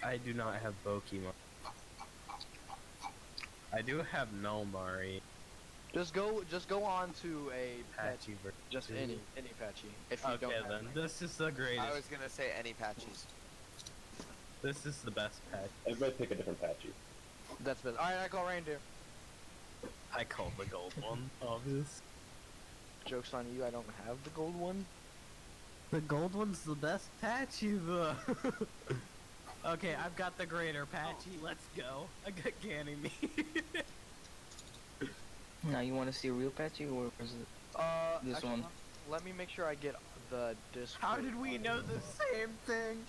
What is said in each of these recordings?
I do not have Pokemon. I do have Nullmari. Just go on to a Patchy version. just any patchy. If you don't Okay have then, any. this is the greatest. I was gonna say any patches. This is the best patch. Everybody pick a different patchy. That's best. Alright, I call reindeer. I call the gold one, obvious. Joke's on you, I don't have the gold one. The gold one's the best patchy though. Okay, I've got the greater patchy. Let's go. I got Ganymede. Now you want to see a real patchy, or is it this actually, one? Let me make sure I get the disc. How did we know the same thing?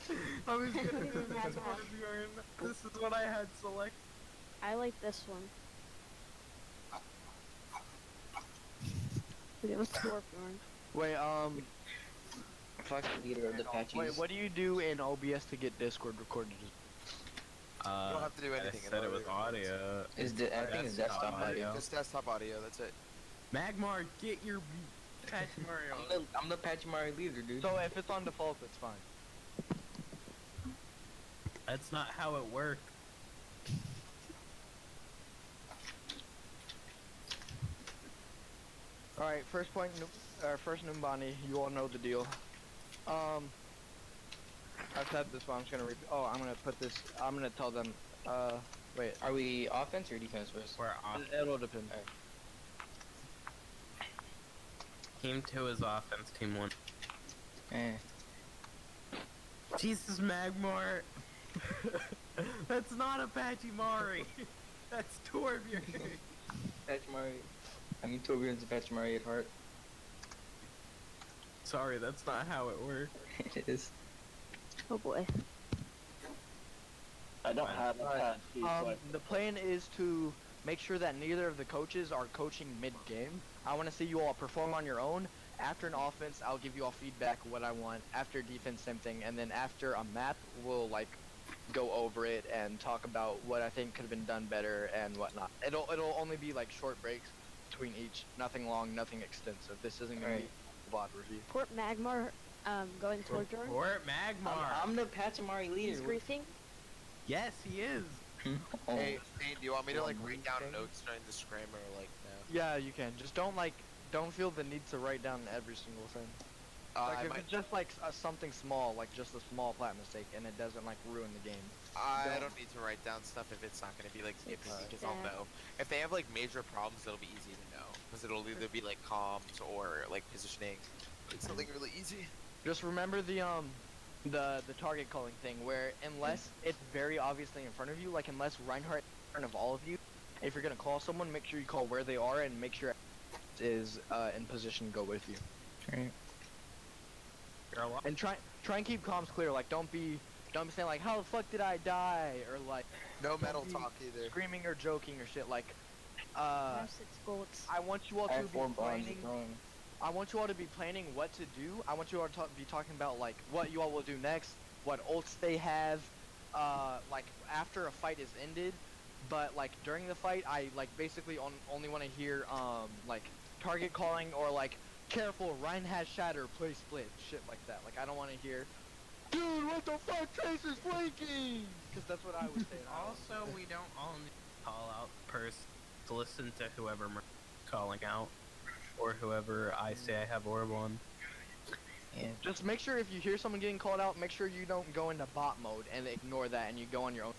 I was gonna do this Torbjorn. This is what I had selected. I like this one. It was Torbjorn. Wait, Fuck the leader of the patchies. wait, what do you do in OBS to get Discord recorded? You don't have to do anything. I said it was audio. Is the I think it's desktop audio. Just desktop audio. That's it. Magmar, get your patch Mario. I'm the Pachimari leader, dude. So if it's on default, it's fine. That's not how it works. Alright, first point, first Numbani, you all know the deal. I've said this, but I'm just gonna repeat. Oh, I'm gonna put this. I'm gonna tell them. Wait. Are we offense or defense first? We're off. It'll depend. Alright. Team 2 is offense, Team 1. Eh. Jesus, Magmar! That's not a Pachimari! That's Torbjorn! Pachimari. I mean, Torbjorn's a Pachimari at heart. Sorry, that's not how it works. It is. Oh boy. I don't have a patchy, so I... The plan is to make sure that neither of the coaches are coaching mid-game. I want to see you all perform on your own. After an offense, I'll give you all feedback what I want. After defense, same thing. And then after a map, we'll like go over it and talk about what I think could have been done better and whatnot. It'll only be like short breaks between each. Nothing long, nothing extensive. This isn't gonna be a VOD review. Port Magmar, going toward Jordan. Port Magmar! I'm the Pachimari leader. He's griefing. Yes, he is! Oh. Hey, do you want me to like write down notes during the scrim or like no? Yeah, you can. Just don't feel the need to write down every single thing. Like I if might. it's just like something small, like just a small plat mistake, and it doesn't like ruin the game. I don't need to write down stuff if it's not gonna be like skipping because I'll know. If they have like major problems, it'll be easy to know because it'll either be like comms or like positioning, like something really easy. Just remember the target calling thing, where unless it's very obviously in front of you, like unless Reinhardt in front of all of you, if you're gonna call someone, make sure you call where they are and make sure is in position to go with you. Right. And try and keep comms clear. Like don't be saying like how the fuck did I die or like No metal be talk either. screaming or joking or shit like. I have 6 bullets. I want you all I to have be 4 bombs planning. throwing. I want you all to be planning what to do. I want you all to be talking about like what you all will do next, what ults they have, like after a fight is ended. But like during the fight, I like basically only want to hear like target calling or like careful, Ryan has shatter, play split, shit like that. Like I don't want to hear, dude, what the fuck, Trace is flanking, because that's what I would say. Also, we don't all need to call out first to listen to whoever we're calling out, or whoever I say I have orb on. Yeah. Just make sure if you hear someone getting called out, make sure you don't go into bot mode and ignore that and you go on your own.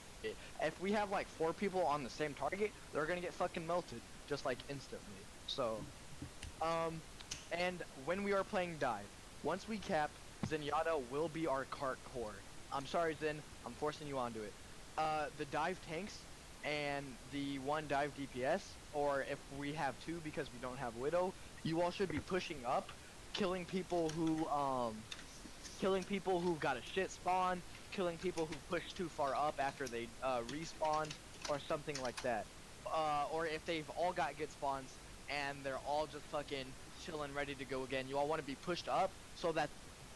If we have like 4 people on the same target, they're gonna get fucking melted, just like instantly. So, and when we are playing dive, once we cap, Zenyatta will be our cart core. I'm sorry Zen, I'm forcing you onto it. The dive tanks and the 1 dive DPS, or if we have 2 because we don't have Widow, you all should be pushing up, killing people who got a shit spawn, killing people who push too far up after they respawn, or something like that. Or if they've all got good spawns and they're all just fucking chilling, ready to go again, you all want to be pushed up so that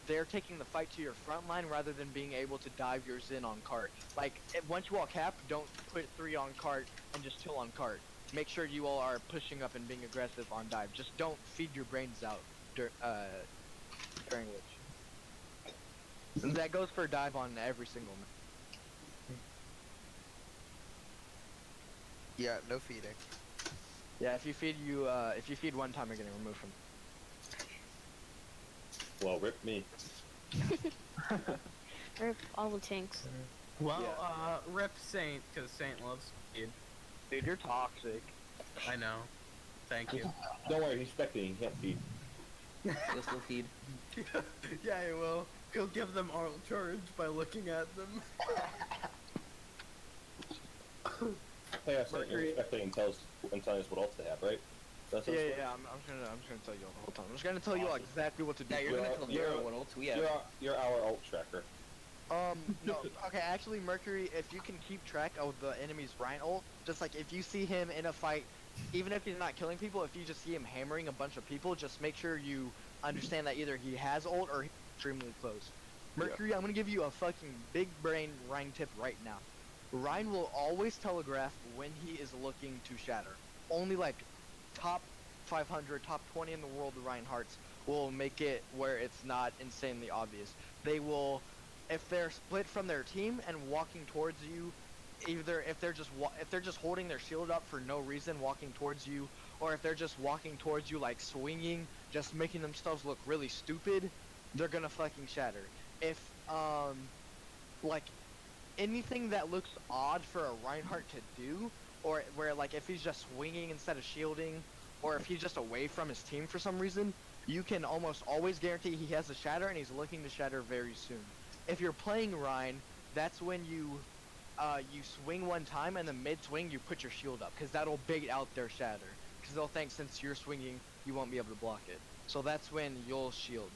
they're taking the fight to your front line rather than being able to dive your Zen on cart. Like, once you all cap, don't put 3 on cart and just chill on cart. Make sure you all are pushing up and being aggressive on dive. Just don't feed your brains out during which. And that goes for dive on every single map. Yeah, no feeding. Yeah, if you feed one time, you're getting removed from. Well, rip me. Rip all the tanks. Well, Yeah. rip Saint, because Saint loves speed. Dude, you're toxic. I know. Thank you. Don't worry, he's spectating. He can't feed. You'll still feed. Yeah, he will. He'll give them auto charge by looking at them. Hey, I said you're spectating and telling us what else they have, right? That's Yeah. I'm just gonna tell you all the whole time. I'm just gonna tell you all exactly what to do. Yeah, you're gonna tell Daryl what else we have. You're our ult tracker. No, okay, actually, Mercury, if you can keep track of the enemy's Rhine ult, just like if you see him in a fight, even if he's not killing people, if you just see him hammering a bunch of people, just make sure you understand that either he has ult or he's extremely close. Mercury, I'm gonna give you a fucking big brain Rhine tip right now. Rhine will always telegraph when he is looking to shatter. Only like top 500, top 20 in the world Reinhardts will make it where it's not insanely obvious. They will, if they're split from their team and walking towards you, either if they're just holding their shield up for no reason, walking towards you, or if they're just walking towards you like swinging, just making themselves look really stupid, they're gonna fucking shatter. If like anything that looks odd for a Reinhardt to do, or where like if he's just swinging instead of shielding, or if he's just away from his team for some reason, you can almost always guarantee he has a shatter and he's looking to shatter very soon. If you're playing Rhine, that's when you swing one time and then mid-swing you put your shield up, because that'll bait out their shatter, because they'll think since you're swinging you won't be able to block it. So that's when you'll shield.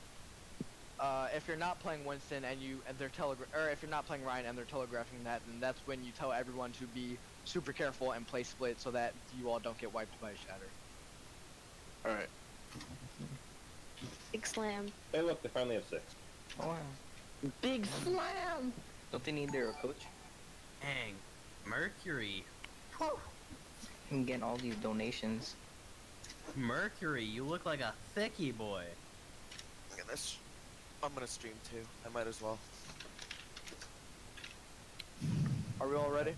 If you're not playing Winston and if you're not playing Ryan and they're telegraphing that, then that's when you tell everyone to be super careful and play split so that you all don't get wiped by a shatter. Alright. Big slam. Hey, look, they finally have 6. Oh, wow. Big slam! Don't they need their coach? Dang. Mercury. And get all these donations. Mercury, you look like a thicky boy. I'm gonna stream too. I might as well. Are we all ready?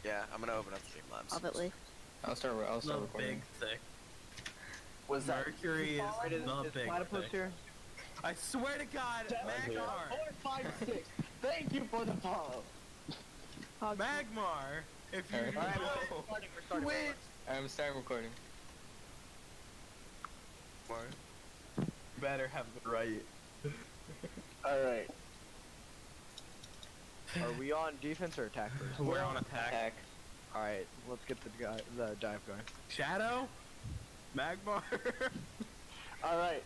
Yeah, I'm gonna open up Streamlabs. Obviously. I'll start The recording. big thick. Was that Mercury Alright, is the big Platypus thick. here? I swear to God, Magmar! 456. Thank you for the follow. Magmar! If you Alright. know. We're starting. Wait! I'm starting recording. Better have the right. Alright. Are we on defense or attack first? We're on attack. Alright, let's get the dive going. Shadow? Magmar? Alright.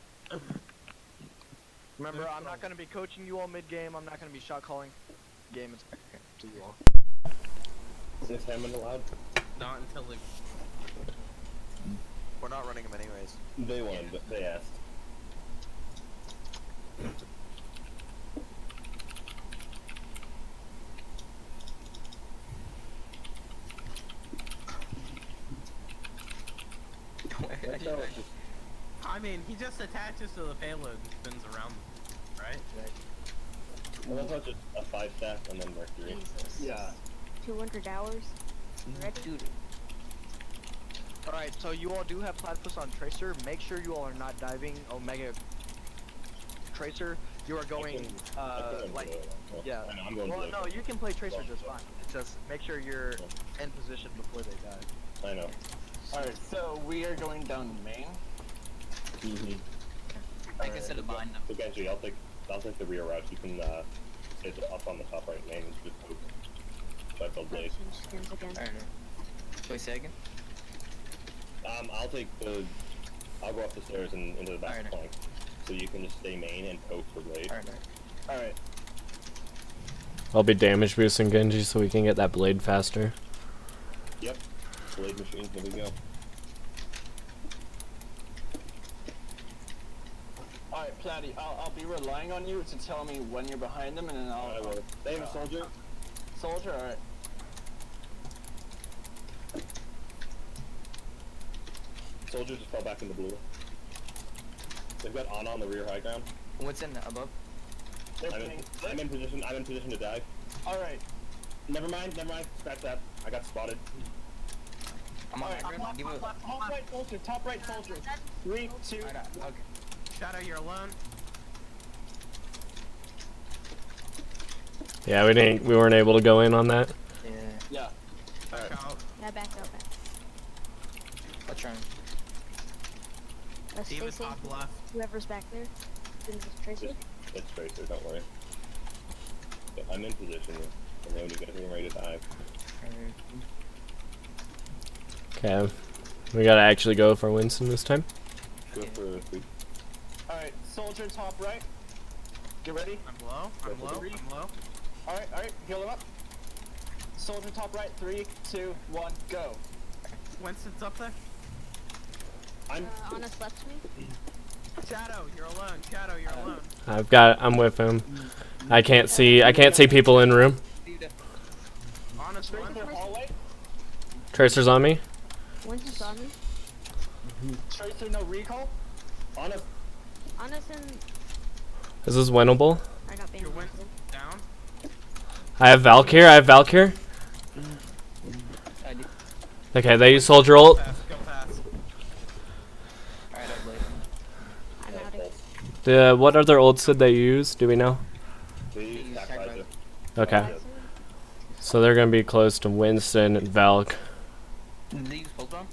Remember, I'm not gonna be coaching you all mid-game, I'm not gonna be shot calling. Game is to you all. Is this Hammond allowed? Not until the... We're not running them anyways. They wanted, but they asked. I mean, he just attaches to the payload and spins around, right? Well, that's not just a 5-stack and then Mercury. Jesus. Yeah. 200 hours. Ready? Dude, Alright, so you all do have Platypus on Tracer. Make sure you all are not diving Omega Tracer. You are going, yeah. I know, I'm going Well, blue. no, you can play Tracer just fine. It's just make sure you're in position before they dive. I know. Alright, so we are going down main. Mm-hmm. I can set it behind them. So Genji, I'll take the rear route. You can stay up on the top right main and just move. So I build blade. Change skins again. Alright. Wait a second. I'll go up the stairs and into the back Alright. flank. So you can just stay main and poke for blade. Alright. Alright. I'll be damage boosting Genji so we can get that blade faster. Yep. Blade machine, here we go. Alright, Platty, I'll be relying on you to tell me when you're behind them and then I I'll... will. They have a soldier. Soldier, alright. Soldier just fell back into blue. They've got Ana on the rear high ground. What's in above? They're I'm in playing... position to dive. Alright. Never mind, scratch that. I got spotted. I'm on Alright, my turn. D.Va. top right soldier. 3, 2, Okay. Shadow, you're alone. Yeah, we weren't able to go in on that. Yeah. yeah. Back out. Yeah, back up. Back. I'll try. Stay David safe. top left. Whoever's back there. Then just Tracer. It's Tracer, don't worry. Yeah, I'm in position. And then when you guys are ready to dive. Okay. We gotta actually go for Winston this time. Go for a sweep. Alright, soldier top right. Get ready. I'm low. I'm low. I'm low. Alright, heal him up. Soldier top right, 3, 2, 1, go. Winston's up there. Honest left me. Shadow, you're alone. Shadow, you're alone. I'm with him. I can't see people in room. Honest one. Tracer hallway. Tracer's on me. Winston's on me. Tracer no recall. Honest. Honest and Is this winnable? I got banned. Your Winston down. I have Valk here. I do. Okay, they use soldier ult. Fast, go fast. Alright, I'm late. I'm out of here. What other ults did they use? Do we know? They use use sacrifice. sacrifice. Okay. So they're gonna be close to Winston and Valk. Did they use pulse bomb?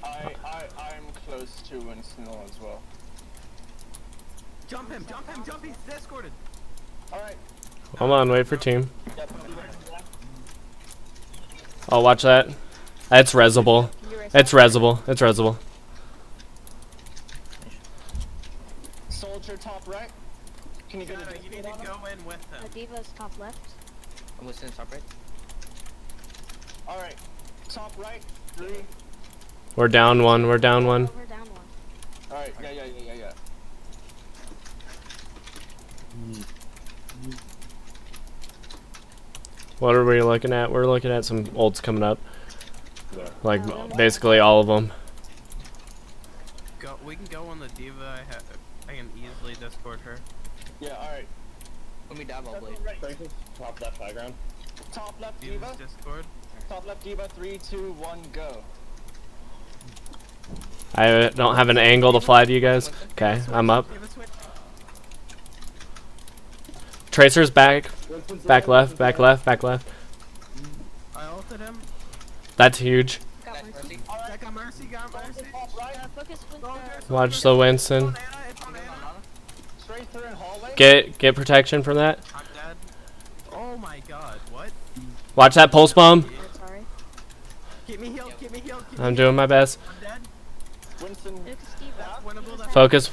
I'm close to Winston as well. Jump him. Jump him. Jump. He's escorted. Alright. Hold on, wait for team. Yep. Oh, watch that. It's resable. It's resable. It's resable. Soldier top right. Can you get Shadow, a you need to go in with him. Diva's top left. I'm listening top right. Alright. Top right, 3. We're down one. We're down one. We're down one. Alright, yeah. What are we looking at? We're looking at some ults coming up. Yeah. Like, basically all of them. Go. We can go on the diva. I can easily discord her. Yeah, alright. Let me dab all blade. Tracer, top left high ground. Top left Diva's diva. discord. Top left diva, 3, 2, 1, go. I don't have an angle to fly to you guys. Okay, I'm up. Diva switch. Tracer's back. Winston's Back alive, left. Back left. Back left. I ulted him. That's huge. Got Nice, Mercy. Mercy. I got mercy. Got mercy. Top right. Focus with Watch the Winston. It's on Anna. It's on Anna. Straight through in hallway. Get protection from that. I'm dead. Oh my god. What? Watch that pulse bomb. Sorry. Keep me healed. Keep me healed. Keep me I'm healed. doing my best. I'm dead. Winston. Focus Diva. That's winnable. That's Focus.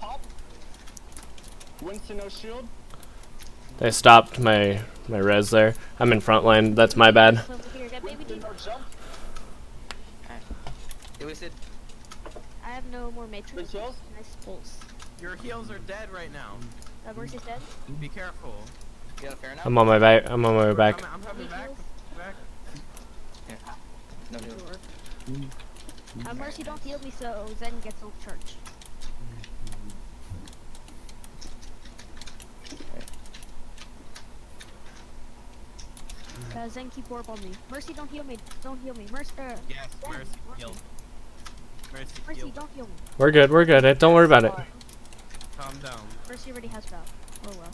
Top. Winston no shield. They stopped my res there. I'm in front line. That's my bad. Over here. Got baby Winston Diva. no jump. They wasted. I have no more matrix. Good kills. Nice pulse. Your heals are dead right now. Mercy's dead. Be careful. You got a fair now? I'm on my back. I'm on my way back. I'm coming back. Back. No heal. Mercy, don't heal me so Zen gets ult charge. Zen, keep orb on me. Mercy, don't heal me. Don't heal me. Mercy, Yes. Mercy healed. Mercy Mercy, healed. don't heal me. We're good. We're good. Don't worry about it. Calm down. Mercy already has Val. Oh well.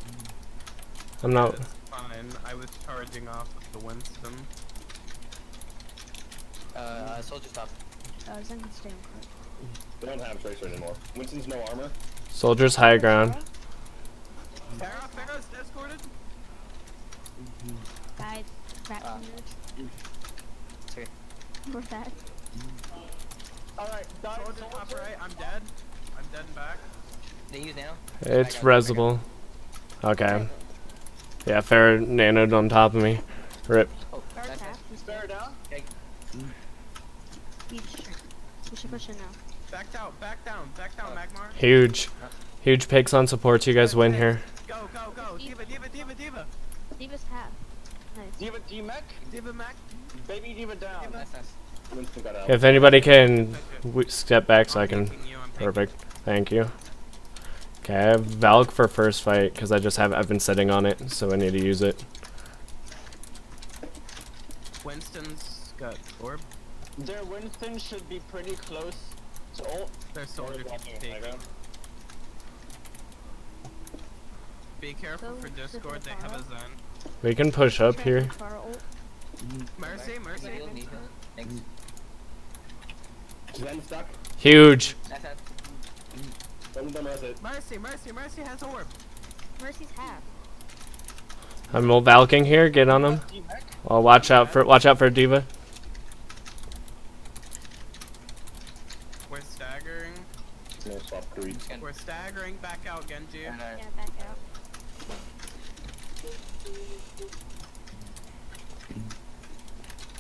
I'm not. It's fine. I was charging off of the Winston. Soldier top. Zen can stay on court. They don't have Tracer anymore. Winston's no armor. Soldiers high ground. Farrah's escorted. Guys, back from yours. It's okay. Or that. Alright, dive Soldier top right. I'm dead. I'm dead and back. They use nano? It's resable. Okay. Yeah, Fair nanoed on top of me. Rip. Oh, Guard nice, tap. nice. He's Bear dead. down. We should push in now. Backed out. Back down. Back down. Magmar. Huge. Huge picks on supports. You guys win here. Go. Go. Go. Diva. Diva. Diva. Diva. Diva's half. Nice. Diva D-Mech. Diva Mac. Baby Diva down. Nice, nice. Winston got out. If anybody can step back so I can. I'm taking you, I'm taking Perfect. Thank you. Okay, I have Valk for first fight because I've been sitting on it, so I need to use it. Winston's got orb. Their Winston should be pretty close to ult. Their soldier keeps Watching high taking. ground. Be careful Go for to Discord, they have a zone. We can push up here. Far ult. Mercy, mercy. Heal, need heal. Thanks. Zen stuck. Huge. That's it. Don't res it. Mercy, mercy, mercy has orb. Mercy's half. I'm valking here. Get on him. Well, watch out for Diva. We're staggering. No swap creep. We're staggering. Back out, Genji. And, Yeah, back out.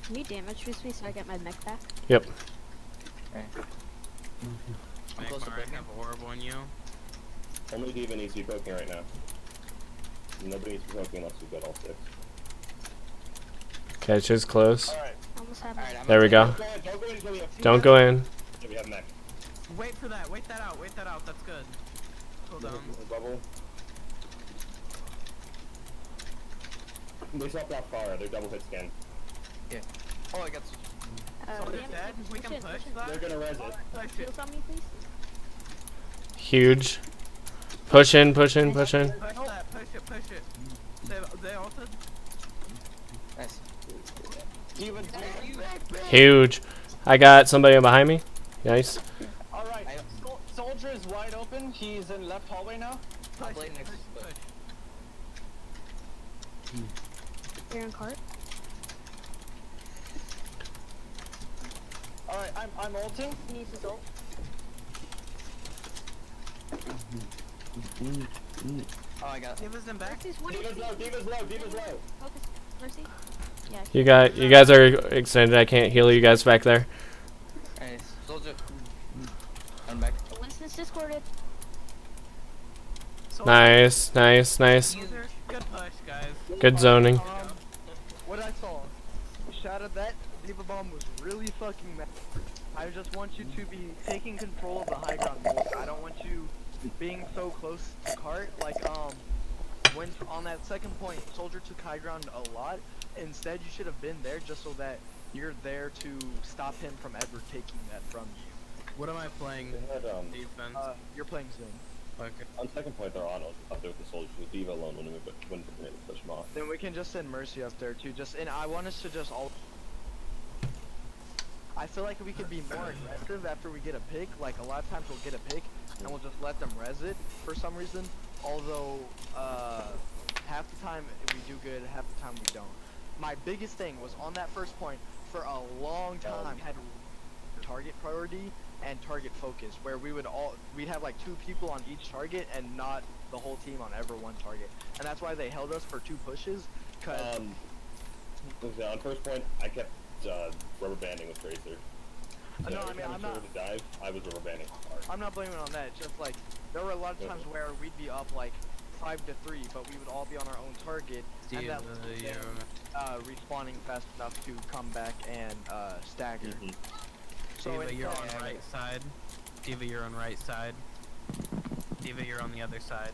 Can you damage boost me so I get my mech back? Yep. Make close to Mari breaking. have orb on you. Only Diva needs to be poking right now. Nobody needs to be poking unless we've got all 6. Okay, she's close. Alright. Almost have Alright, my I'm There we go. Don't go in until we have Don't go in. Yeah, we have mech. Wait for that. Wait that out. Wait that out. That's good. Hold on. Bubble. They swapped out far. They're double hit scan. Oh, I got. Soldier's damn it, dead. We can it, push it. that. They're gonna res it. Push it. Heals on me, please. Huge. Push in, push in, push in. Push that. Push it. Push it. They ulted. Nice. Diva, Huge. I got somebody behind me. Nice. Alright, Soldier is wide open. He's in left hallway now. I'll Push blade it. next. Push. Push. They're in cart. Alright, I'm ulting. He needs his ult. Oh, I got. Diva's in back. Diva's low, Diva's low, Diva's low. Focus. Mercy. Yeah. You guys are extended. I can't heal you guys back there. Nice. Soldier. I'm back. Winston's discorded. Nice, nice, nice. Soldier. Good push, guys. Good zoning. What I saw, shout out that Diva Bomb was really fucking mad. I just want you to be taking control of the high ground more. I don't want you being so close to cart. Like, when on that second point, Soldier took high ground a lot. Instead, you should have been there just so that you're there to stop him from ever taking that from you. What am I playing? They had, Defense. You're playing Zoom. Okay. on second point, they're on up there with the soldiers. With Diva alone when we push them off. Then we can just send Mercy up there too. And I want us to just all. I feel like we could be more aggressive after we get a pick. Like a lot of times we'll get a pick and we'll just let them res it for some reason. Although half the time we do good, half the time we don't. My biggest thing was on that first point for a long time had target priority and target focus, where we'd have like 2 people on each target and not the whole team on ever one target, and that's why they held us for 2 pushes. Cause On first point, I kept rubber banding with Tracer. So no, I every mean time I'm we not. started to dive, I was rubber banding hard. I'm not blaming on that. Just like there were a lot of times where we'd be up like 5-3, but we would all be on our own target, and that was respawning fast enough to come back and stagger. So Diva, you're on instead- right side. Diva, you're on right side. Diva, you're on the other side.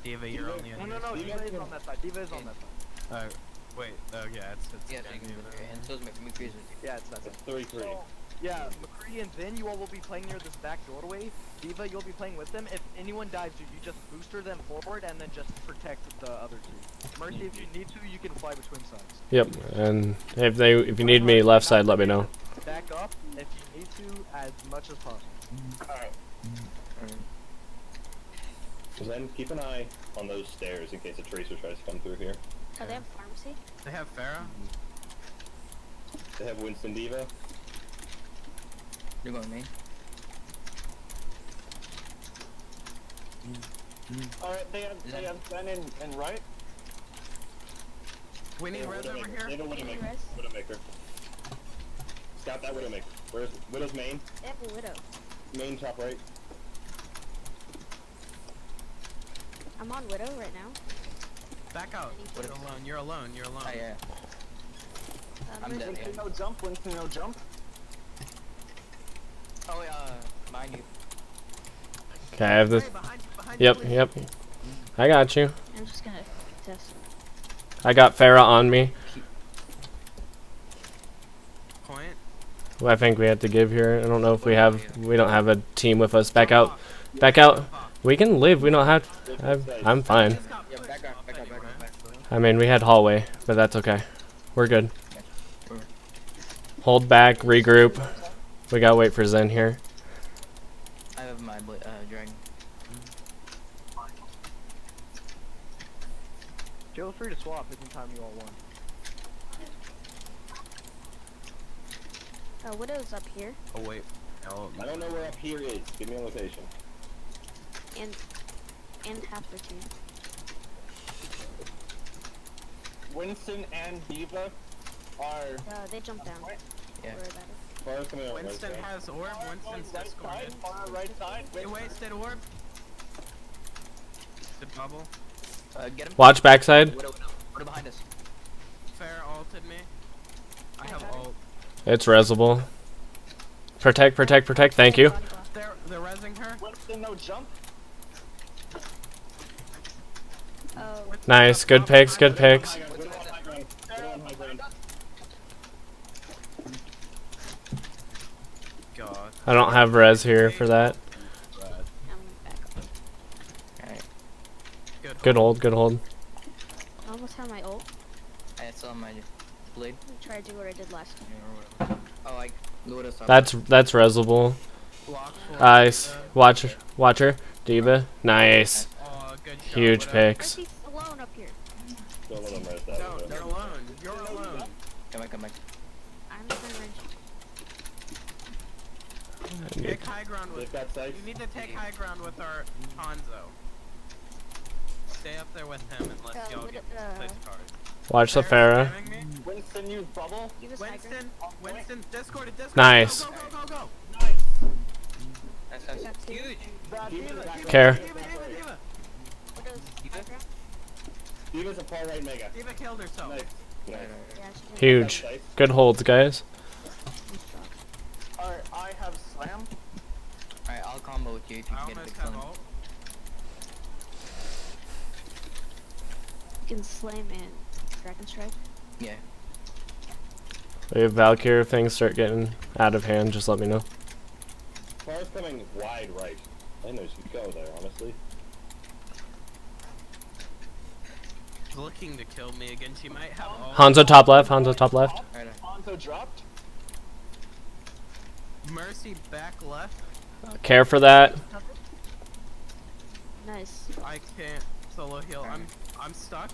Diva, you're on the No, other no, no. Diva is on that side. Diva is on that side. Wait, oh yeah, it's Yeah, getting so you you can there. and so is McCree's. Yeah, it's that side. It's 3-3. So, yeah, McCree and then you all will be playing near this back doorway. Diva, you'll be playing with them. If anyone dives, you just booster them forward and then just protect the other 2. Mercy, if you need to, you can fly between sides. Yep. And if you need me left side, let me know. Back up if you need to as much as possible. Alright. So then keep an eye on those stairs in case a Tracer tries to come through here. Oh, they have pharmacy. They have Farah. They have Winston Diva. You're going main. Alright, they have Zen in right. We need res over here. They have a Widowmaker. Res. Widowmaker. Scout that Widowmaker. Where's Widow's main? They have a widow. Main top right. I'm on widow right now. Back out. You're alone. You're alone. You're alone. Oh, yeah. I'm Mercy. dead. Winston no jump. Winston no jump. Oh, mine you. Okay, I have this. Hey, behind Yep, you, please. yep. I got you. I'm just gonna test. I got Farah on me. Point. I think we have to give here. I don't know if we don't have a team with us. Back out. Back out. We can live. We don't have. I'm fine. Yeah, back up. I mean, we had hallway, but that's okay. We're good. Hold back. Regroup. We gotta wait for Zen here. I have my dragon. Feel free to swap anytime you all want. Widow's up here, Oh wait. No, I don't know where up here is. Give me a location. and half their team. Winston and Diva are. They jumped down. Yeah. Where that is. Far coming out Winston right has orb. Winston's Right discorded. side, far right side. You wasted orb. The bubble. Get him. Watch backside. Widow behind us. Fair ulted me. I have got it. ult. It's resable. Protect. Thank you. Body block. They're rezzing her. Winston, no jump. Oh, Nice. Good picks. Widow on high ground. Widow on high ground. God. I don't have res here for that. I'm back up. Alright. Good hold. I almost have my ult. I still have my blade. Try to do what I did last time. Oh, I Widow's top. That's resable. Block for Nice. Diva. Watcher. Diva. Nice. Oh, good shot. Huge Widow. picks. Mercy's alone up here. Don't let them res that. No, you're alone. You're alone. Come back. I'm just gonna range. Take high ground with. They've got sights. You need to take high ground with our Hanzo. Stay up there with him unless y'all get place cards. Watch the Farrah's Farah. spamming me. Winston, use bubble. Give us high ground. Winston, discorded. Nice. Go. Nice. That's Got two. huge. Care. Diva. Widow's high ground. Diva's a far right mega. Diva killed herself. Nice. Nice. Yeah, she did. Huge. Good holds, guys. Alright, I have slam. Alright, I'll combo with you if you I can get a almost big have slam. ult. You can slam and dragon strike. Yeah. We have Valkyrie. If things start getting out of hand, just let me know. Far's coming wide right. I know she'd go there, honestly. Looking to kill me again. She might have ult. Hanzo top left. Alright. Hanzo dropped. Mercy back left. Care for that. Nice. I can't solo heal. I'm stuck.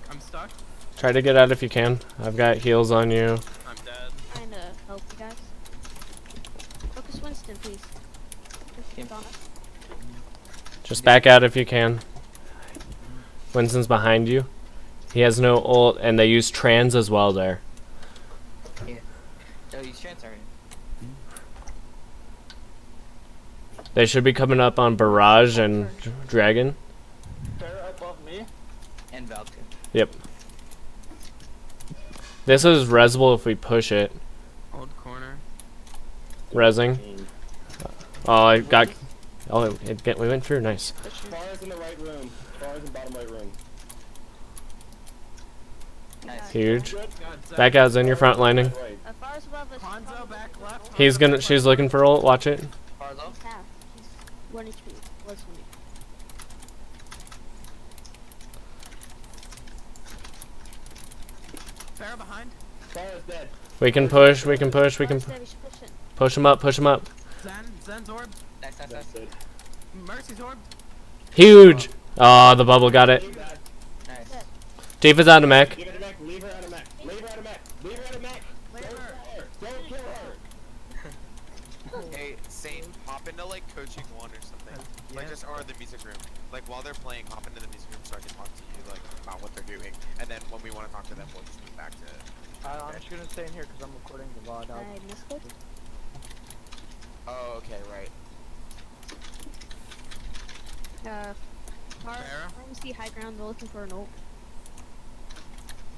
Try to get out if you can. I've got heals on you. I'm dead. Trying to help you guys. Focus Winston, please. Yep. On us. Just back out if you can. Winston's behind you. He has no ult, and they use trans as well there. Oh, he's trans already. They should be coming up on Barrage and Dragon. Farrah above me. And Valkyrie. Yep. This is resable if we push it. Hold corner. Resing. Oh, I got. Oh, we went through. Nice. Far's in the right room. Far's in bottom right room. Nice. Huge. Good. God, Zach. Back out, Zen. You're front lining. Right. As far as above us. Hanzo back left. He's gonna. She's looking for ult. Watch it. Far low. He's half. He's 1 HP. Was 1 HP. Farrah behind. Far's dead. We can push. We can push. We can Far's dead, we should push it. push him up. Push him up. Zen's orb. Nice. That's it. Mercy's orb. Huge. Oh, the bubble got it. Nice. Tifa's out of mech. Give it a mech. Leave her out of mech. Leave her out of mech. Leave her out of mech. Leave Don't her. kill her. Don't kill her. Hey, Saint, hop into like coaching 1 or something. Like Yes. just or the music room. Like while they're playing, hop into the music room so I can talk to you like about what they're doing. And then when we want to talk to them, we'll just move back to. I'm just gonna stay in here because I'm recording the VOD. I missed it. Oh, okay, right. Far, Farrah? trying to see high ground. We're looking for an ult.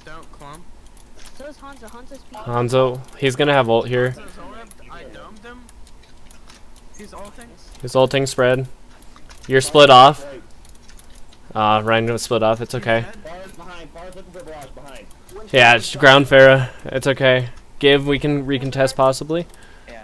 Don't clump. So is Hanzo. Hanzo's speed. Hanzo. He's gonna have ult here. Hanzo's orb. I domed him. He's ulting. His ulting spread. You're split off. Right. Ryan was split off. It's okay. Far's behind. Far's looking for barrage behind. Yeah, it's ground Farah. It's okay. We can recontest possibly. Yeah.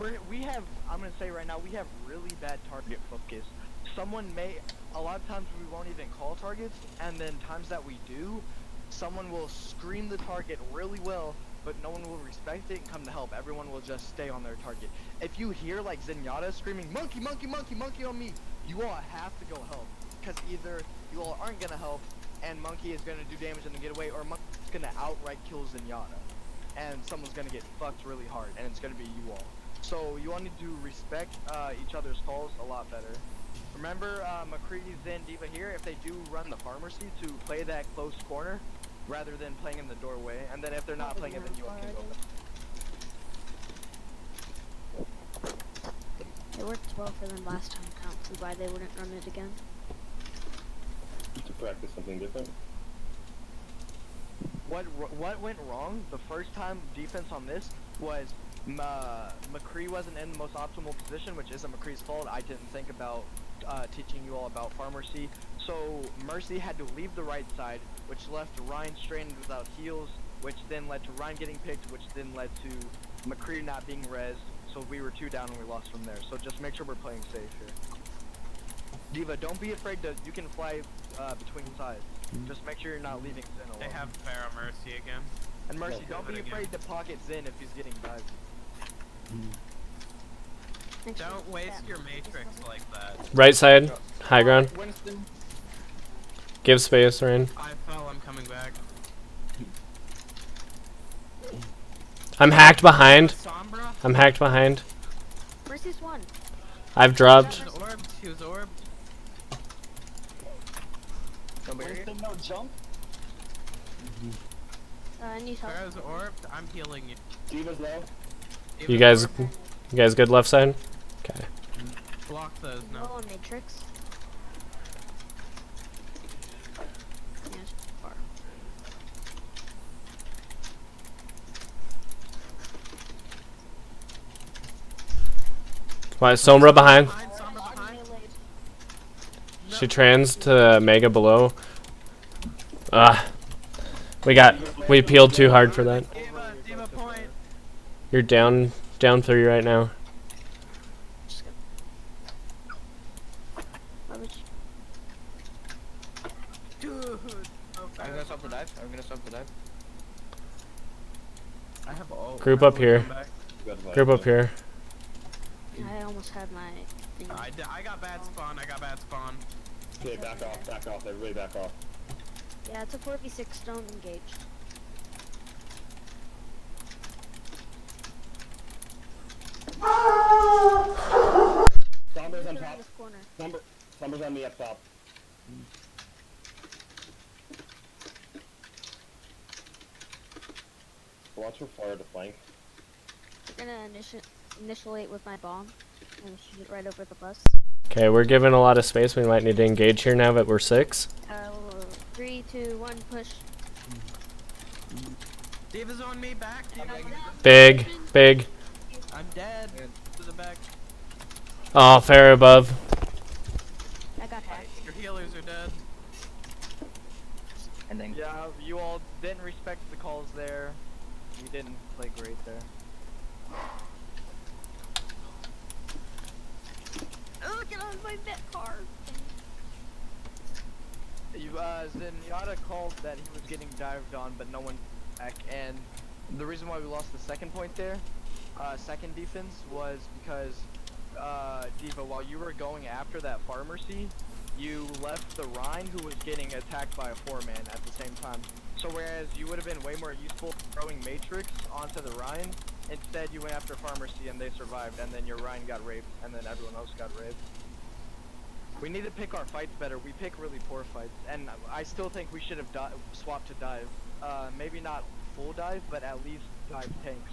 I'm gonna say right now, we have really bad target focus. A lot of times we won't even call targets, and then times that we do, someone will scream the target really well, but no one will respect it and come to help. Everyone will just stay on their target. If you hear like Zenyatta screaming, monkey, monkey, monkey, monkey on me, you all have to go help. Because either you all aren't gonna help, and monkey is gonna do damage and get away, or monkey's gonna outright kill Zenyatta. And someone's gonna get fucked really hard, and it's gonna be you all. So you all need to respect each other's calls a lot better. Remember, McCready, Zen, Diva here, if they do run the pharmacy, to play that close corner rather than playing in the doorway. And then if they're not playing it, then you all can go. It worked well for them last time. I don't see why they wouldn't run it again. To practice something different. What went wrong the first time defense on this was McCree wasn't in the most optimal position, which isn't McCree's fault. I didn't think about teaching you all about Pharmacy. So Mercy had to leave the right side, which left Ryan stranded without heals, which then led to Ryan getting picked, which then led to McCree not being rezzed. So we were 2 down and we lost from there. So just make sure we're playing safe here. Diva, don't be afraid to, you can fly between sides. Just make sure you're not leaving Zen alone. They have Pharaoh Mercy again. And Mercy, No, don't be afraid to pocket Zen if he's getting dived. Don't waste your matrix like that. Right side, high ground. Winston. Give space, Rain. I fell, I'm coming back. I'm hacked behind. Sombra? I'm hacked behind. Mercy's one. I've dropped. She was orbed, she was orbed. Winston, no jump. I need help. Pharaoh's orbed, I'm healing you. Diva's low. You guys good left side? Okay. Block those, Low no. on Matrix. Yeah, it's far. Why, Sombra behind. Sombra behind. Melee. She trans to Mega below. We peeled too hard for that. Diva point. You're down 3 right now. Why would you- Dude. Oh, I'm gonna stop the dive. I have all. Group up here. You got Group up here. I almost had my thing. I got bad spawn, Okay, back off, everybody back off. Yeah, it's a 4v6, don't engage. Sombra's on They're in top. this corner. Sombra's on me up top. Watch for fire to flank. I'm gonna initiate with my bomb and shoot it right over the bus. Okay, we're given a lot of space. We might need to engage here now that we're 6. 3, 2, 1, push. Diva's on me, back. Big. I'm dead. To the back. Oh, fair above. I got hacked. Your healers are dead. And then Yeah, you all didn't respect the calls there. You didn't play great there. Oh, get on my vet car. Zenyatta called that he was getting dived on, but no one back. And the reason why we lost the second point there, second defense, was because Diva, while you were going after that Pharmacy, you left the Rhine, who was getting attacked by a 4-man at the same time. So whereas you would have been way more useful throwing Matrix onto the Rhine, instead you went after Pharmacy and they survived, and then your Rhine got raped, and then everyone else got raped. We need to pick our fights better. We pick really poor fights, and I still think we should have swapped to dive. Maybe not full dive, but at least dive tanks.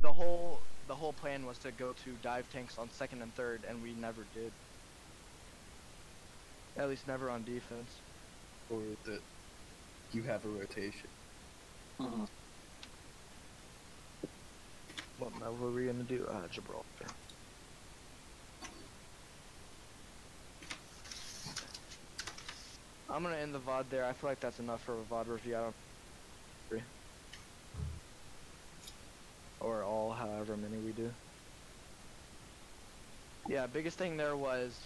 The whole plan was to go to dive tanks on 2nd and 3rd, and we never did. At least never on defense. Or that you have a rotation. What were we gonna do? Gibraltar. I'm gonna end the VOD there. I feel like that's enough for a VOD review. I don't agree. Or all, however many we do. Yeah, biggest thing there was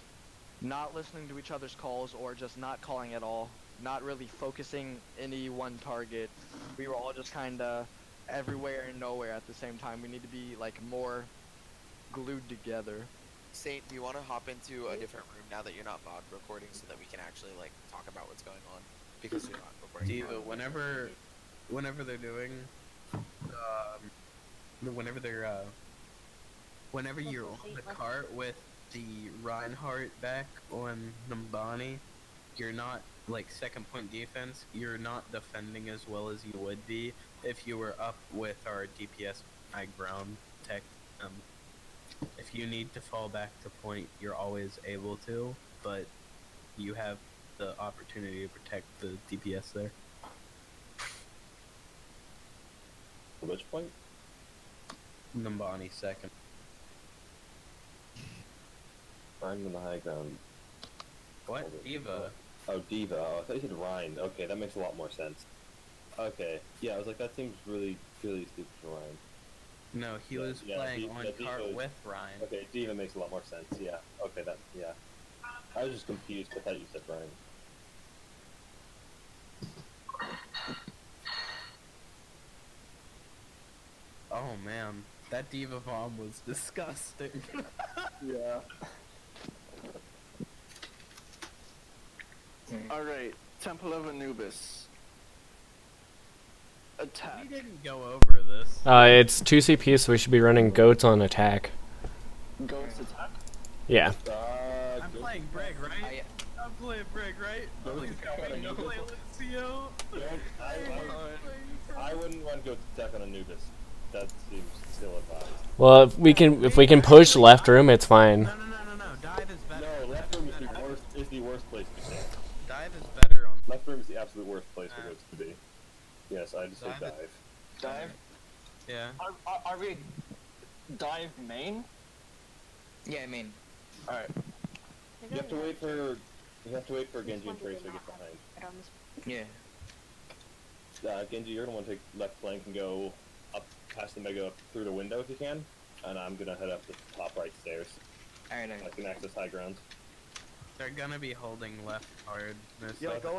not listening to each other's calls or just not calling at all. Not really focusing any one target. We were all just kinda everywhere and nowhere at the same time. We need to be like more glued together. Saint, do you want to hop into a different room now that you're not VOD recording so that we can actually like talk about what's going on? Because you're not recording. Diva, whenever they're doing, whenever you're on the cart with the Reinhardt back on Nambani, you're not like second point defense. You're not defending as well as you would be if you were up with our DPS high ground tech. If you need to fall back to point, you're always able to, but you have the opportunity to protect the DPS there. Which point? Nambani second. I'm in the high ground. What? Diva? Oh, Diva. Oh, I thought you said Ryan. Okay, that makes a lot more sense. Okay. Yeah, I was like, that seems really, really stupid for Ryan. No, he was playing on cart with Ryan. Okay, Diva makes a lot more sense. Yeah. Okay, yeah. I was just confused. I thought you said Ryan. Oh man, that Diva bomb was disgusting. Yeah. Alright, Temple of Anubis. Attack. We didn't go over this. It's 2 CP, so we should be running goats on attack. Ghost attack. Yeah. I'm playing Brig, right? I'm playing Brig, right? Please go me. Play Lucio. I wouldn't run go to attack on Anubis. That seems still advised. Well, if we can push left room, it's fine. No. Dive is better. No, left room is the worst place to stand. Dive is better on. Left room is the absolute worst place for goats to be. Yes, I just say Dive dive. Dive? Yeah. Are we dive main? Yeah, I mean. Alright. You have to wait for Genji and Tracer to get behind. Yeah. Genji, you're gonna want to take left flank and go up past the mega up through the window if you can, and I'm gonna head up the top right stairs. Alright, I can access high ground. They're gonna be holding left hard. Most Yo, likely. go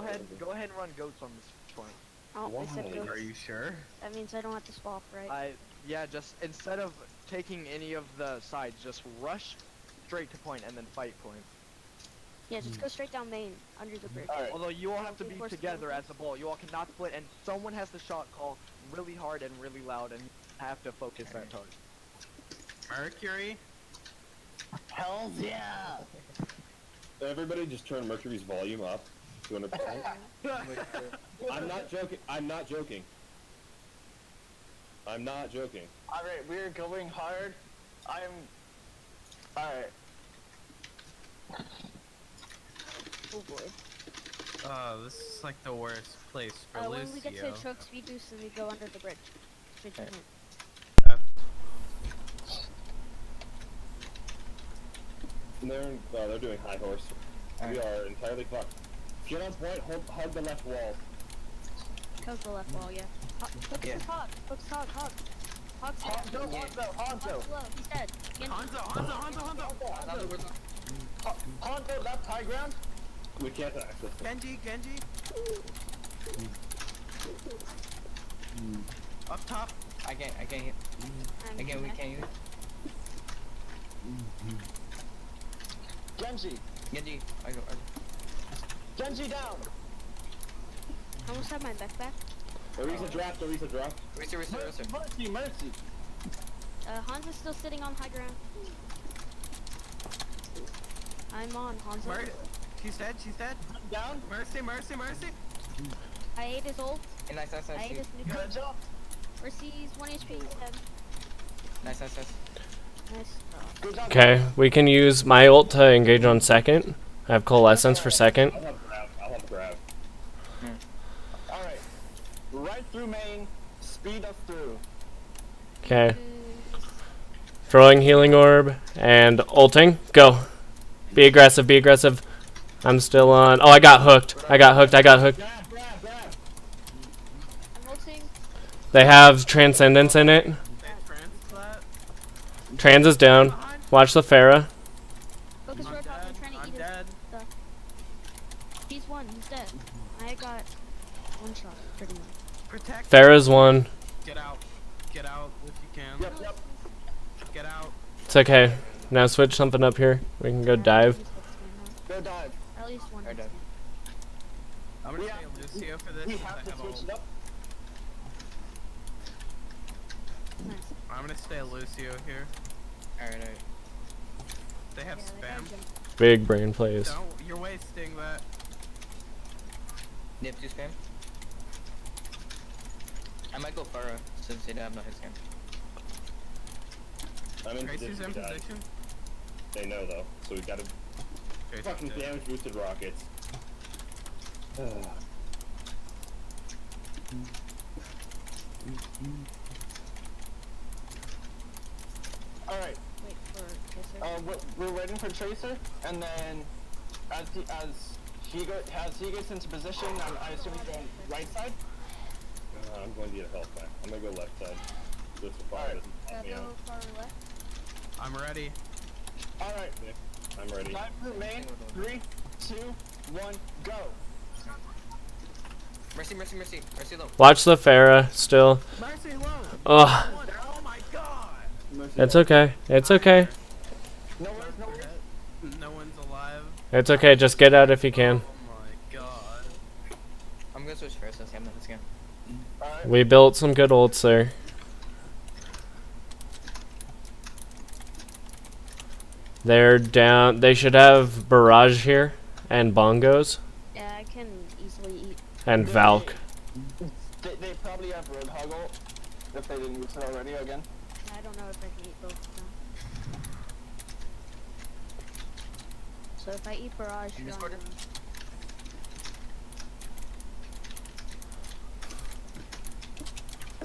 ahead and run goats on this point. Oh, I said Why? goats. Are you sure? That means I don't have to swap, right? Yeah, just instead of taking any of the sides, just rush straight to point and then fight point. Yeah, just go straight down main, under the bridge. Alright. Although you all have to Of be course, together as a ball. You all cannot split, and someone has to shot call really hard and really loud, and you have to focus that target. Mercury? Hells yeah! Everybody just turn Mercury's volume up 200%. I'm not joking. Alright, we're going hard. Alright. Oh boy. Oh, this is like the worst place for Lucio. When we get to choke speed boost, then we go under the bridge. Straight to him. They're doing high horse. We are entirely fucked. Get on point, hug the left wall. Comes the left wall, yeah. Focus Yeah. his hog. Focus hog. Hog's dead. Hanzo! Hog's low. He's dead. Hanzo, left high ground? We can't access them. Genji. Up top. I can't hit. Again, we can't use. Genji! Genji, I go. Genji down! I almost have my back back. Orisa drop. Mercy! Hans is still sitting on high ground. I'm on Hanzo. She's dead. Down? Mercy. I ate his ult. Nice. I ate his nuke. Good job! Mercy's 1 HP. He's dead. Nice. Nice. Good job! Okay, we can use my ult to engage on second. I have coalescence for second. I'll have grab. Alright. Right through main, speed us through. Okay. Throwing healing orb and ulting. Go. Be aggressive. I'm still on. Oh, I got hooked. Grab. I'm ulting. They have Transcendence in it. Trans is down. Watch the Pharah. Focus I'm roadhog. dead. I'm trying to I'm eat dead. his stuff. He's one. He's dead. I got one shot, pretty much. Protect. Farah's one. Get out. Get out if you can. Yep, yep. Get out. It's okay. Now switch something up here. We can go dive. Go dive. At least one. Or hit dive. scan. I'm gonna Yeah. stay Lucio for this. We since have I to have switch ult. it up. Nice. I'm gonna stay Lucio here. Alright. They have Yeah, they got spam. jumped. Big brain plays. Don't. You're wasting that. They have 2 spam. I might go Farah since they don't have no hit scan. I'm in Tracer's position in to die. position. They know though, so we gotta Tracer's fucking dead. damage boosted rockets. Alright, Wait for Tracer. we're waiting for Tracer, and then as he gets into position, I assume he's going right side. I'm going to get a health pack. I'm gonna go left side. Just so far Alright. doesn't pop me Go out. far left. I'm ready. Alright, I'm ready. time for main. 3, 2, 1, go. Mercy, mercy, mercy. Mercy low. Watch the Farah still. Mercy low. Ugh. Oh my god. It's okay. It's okay. No worries, no worries. No one's alive. It's okay. Just get out if you can. Oh my god. I'm gonna switch first since I have no hit scan. Alright, We built some good ults there. They're down. They should have barrage here and bongos Yeah, I can easily eat. and Valk. they probably have Roadhog ult, if they didn't use it already again. I don't know if I can eat both of them. So if I eat barrage, You you're just on ordered? them.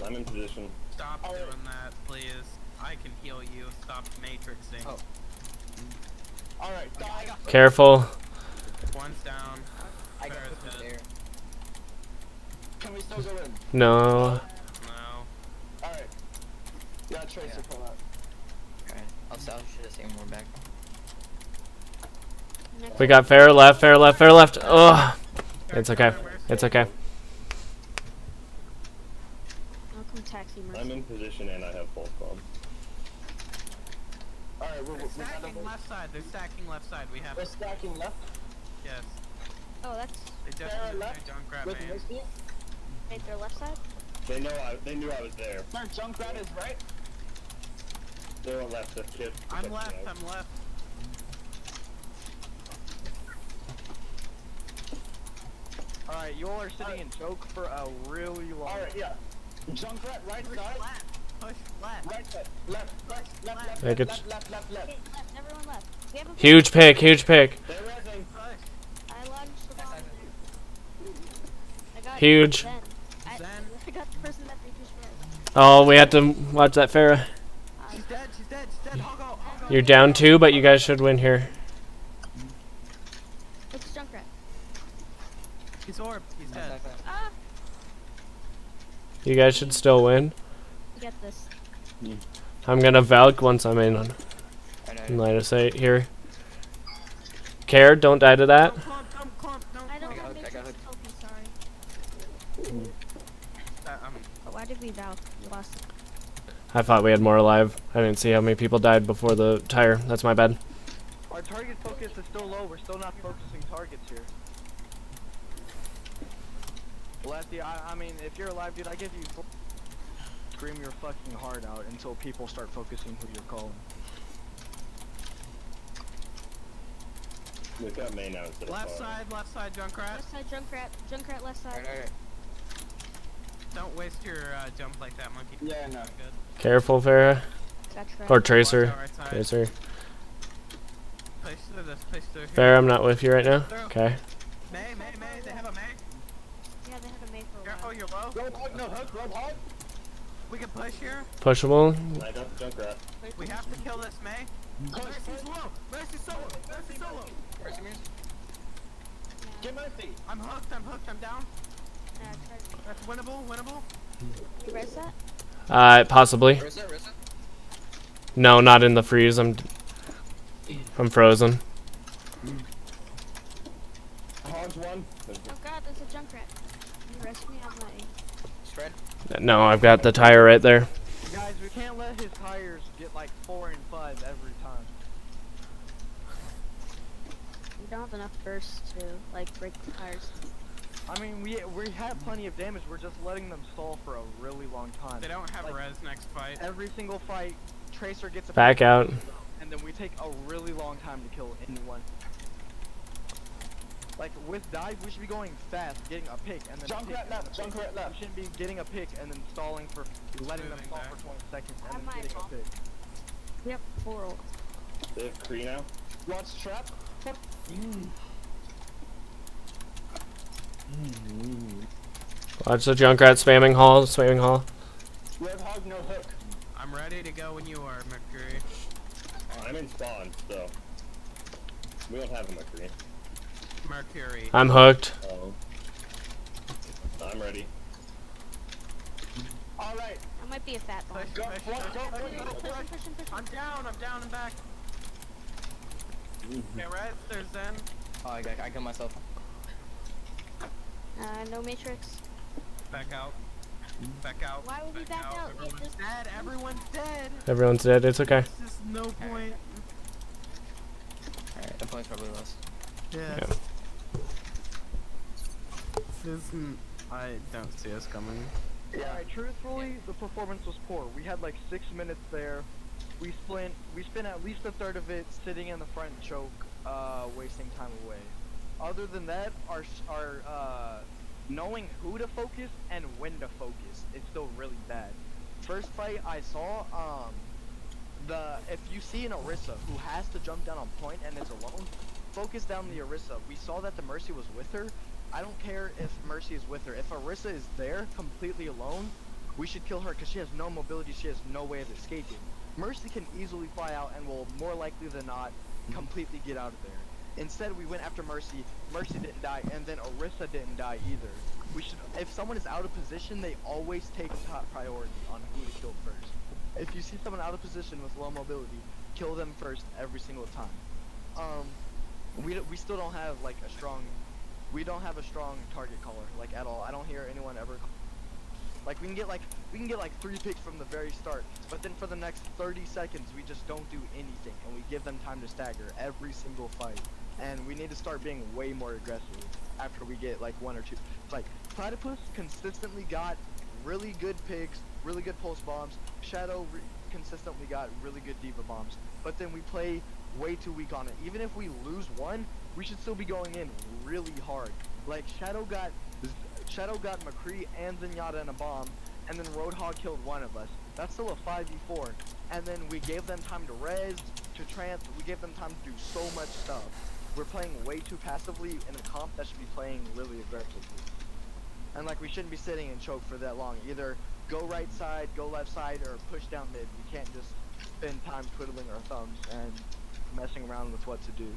I'm in position. Stop Alright. doing that, please. I can heal you. Stop matrixing. Oh. Alright, die. Careful. One's down. I got Farah's pushed dead. there. Can we still go in? No. No. Alright. Yeah, Tracer pull out. Alright. I'll should have seen more back. Next We got Farah left. Farah left. Farah left. Ugh. It's okay. It's okay. I'll come taxi Mercy. I'm in position and I have pulse bomb. Alright, They're we gotta stacking move. left side. They're stacking left side. We have. We're stacking left Yes. Oh, that's They Farah definitely left don't grab with man. Misty. right their left side. They knew I was there. Sir, Junkrat is right. They're on left. That's kid. I'm left. I'm left. Alright, you all are sitting in choke for a really long Alright, yeah. Junkrat right Push side. left. Push left. Right side. Left, left, Think it's- left. Okay, left. Everyone left. We have a Huge pick. Huge pick. They're resing. Push. I launched the bomb. I got Huge. Zen. Zen. I got the person that they just read. Oh, we had to watch that Farah. She's dead. She's dead. She's dead. Hoggo. Hoggo. You're down 2, but you guys should win here. It's Junkrat. He's orb. He's dead. Ah! You guys should still win. You get this. I'm gonna Valk once I'm in on Alright, line of sight here. Care, don't die to that. Clump. Don't I don't I got have hooked, I got matrix hooked. trophy, sorry. But why did we valve? We lost it. I thought we had more alive. I didn't see how many people died before the tire. That's my bad. Our target focus is still low. We're still not focusing targets here. Lefty, I mean, if you're alive, dude, I give you scream your fucking heart out until people start focusing who you're calling. We've got main out instead of Left far. side, Junkrat. Left side, Junkrat left side. alright. Don't waste your jump like that, monkey. Yeah, no. Good. Careful, Farah. Got tried. Or Tracer. Watch out right side. Tracer. Push through this. Push through here. Farah, I'm not with you right now. Okay. May. They have a May. Yeah, they had a mate for a Careful, while. you're low. Roadhog, no hook, Roadhog. We can push here. Pushable. I got the Junkrat. We have to kill this May. Mercy's low. Mercy's solo. Mercy's solo. Mercy, mercy. Get Mercy. I'm hooked. I'm down. Yeah, tried. That's winnable. You res that? Possibly. Risa, Risa. No, not in the freeze. I'm frozen. Hogs one. Oh god, there's a junk rat. Can you rescue me? I'm ready. Shred. No, I've got the tire right there. Guys, we can't let his tires get like 4 and 5 every time. We don't have enough bursts to like break the tires. I mean, we have plenty of damage. We're just letting them stall for a really long time. They don't have Like, res next fight. Every single fight, Tracer gets a Back pick, out. and then we take a really long time to kill anyone. Like with dive, we should be going fast, getting a pick, and then a pick, Junkrat and then a left, pick. Junkrat We left. shouldn't be getting a pick and then stalling for letting them Moving stall back. for 20 seconds I and then might getting fall. a pick. We have 4 ults. They have Kree now. Watch trap. Fuck. Watch the Junkrat spamming hall, spamming hall. Roadhog, no hook. I'm ready to go when you are, Mercury. I'm in spawn, so we don't have a McCree. Mercury. I'm hooked. Oh. I'm ready. Alright, That might be a fat bomb. Push, go, push, push, push, go, push. push, Push him, push him, push him. I'm down and back. Okay, res, there's Zen. Oh, I killed myself. No matrix. Back out. Back out. Why would we back out? We Everyone's just- dead. Everyone's dead. Everyone's dead. It's okay. There's just no point. Alright, the point's probably lost. Yeah. Yeah. I don't see us coming. Alright, truthfully, the performance was poor. We had like 6 minutes there. We spent at least a third of it sitting in the front choke, wasting time away. Other than that, our knowing who to focus and when to focus is still really bad. First fight I saw, if you see an Orisa who has to jump down on point and is alone, focus down the Orisa. We saw that the Mercy was with her. I don't care if Mercy is with her. If Orisa is there, completely alone, we should kill her because she has no mobility, she has no way of escaping. Mercy can easily fly out and will more likely than not completely get out of there. Instead, we went after Mercy. Mercy didn't die, and then Orisa didn't die either. We should, if someone is out of position, they always take top priority on who to kill first. If you see someone out of position with low mobility, kill them first every single time. We still don't have like a strong, we don't have a strong target caller like at all. I don't hear anyone ever. Like we can get like 3 picks from the very start, but then for the next 30 seconds we just don't do anything, and we give them time to stagger every single fight. And we need to start being way more aggressive after we get like 1 or 2. Like Platypus consistently got really good picks, really good pulse bombs. Shadow consistently got really good diva bombs, but then we play way too weak on it. Even if we lose one, we should still be going in really hard. Like Shadow got McCree and Zenyatta in a bomb, and then Roadhog killed one of us. That's still a 5v4. And then we gave them time to res, to trance, we gave them time to do so much stuff. We're playing way too passively in a comp that should be playing really aggressively. And like we shouldn't be sitting in choke for that long. Either go right side, go left side, or push down mid. We can't just spend time twiddling our thumbs and messing around with what to do.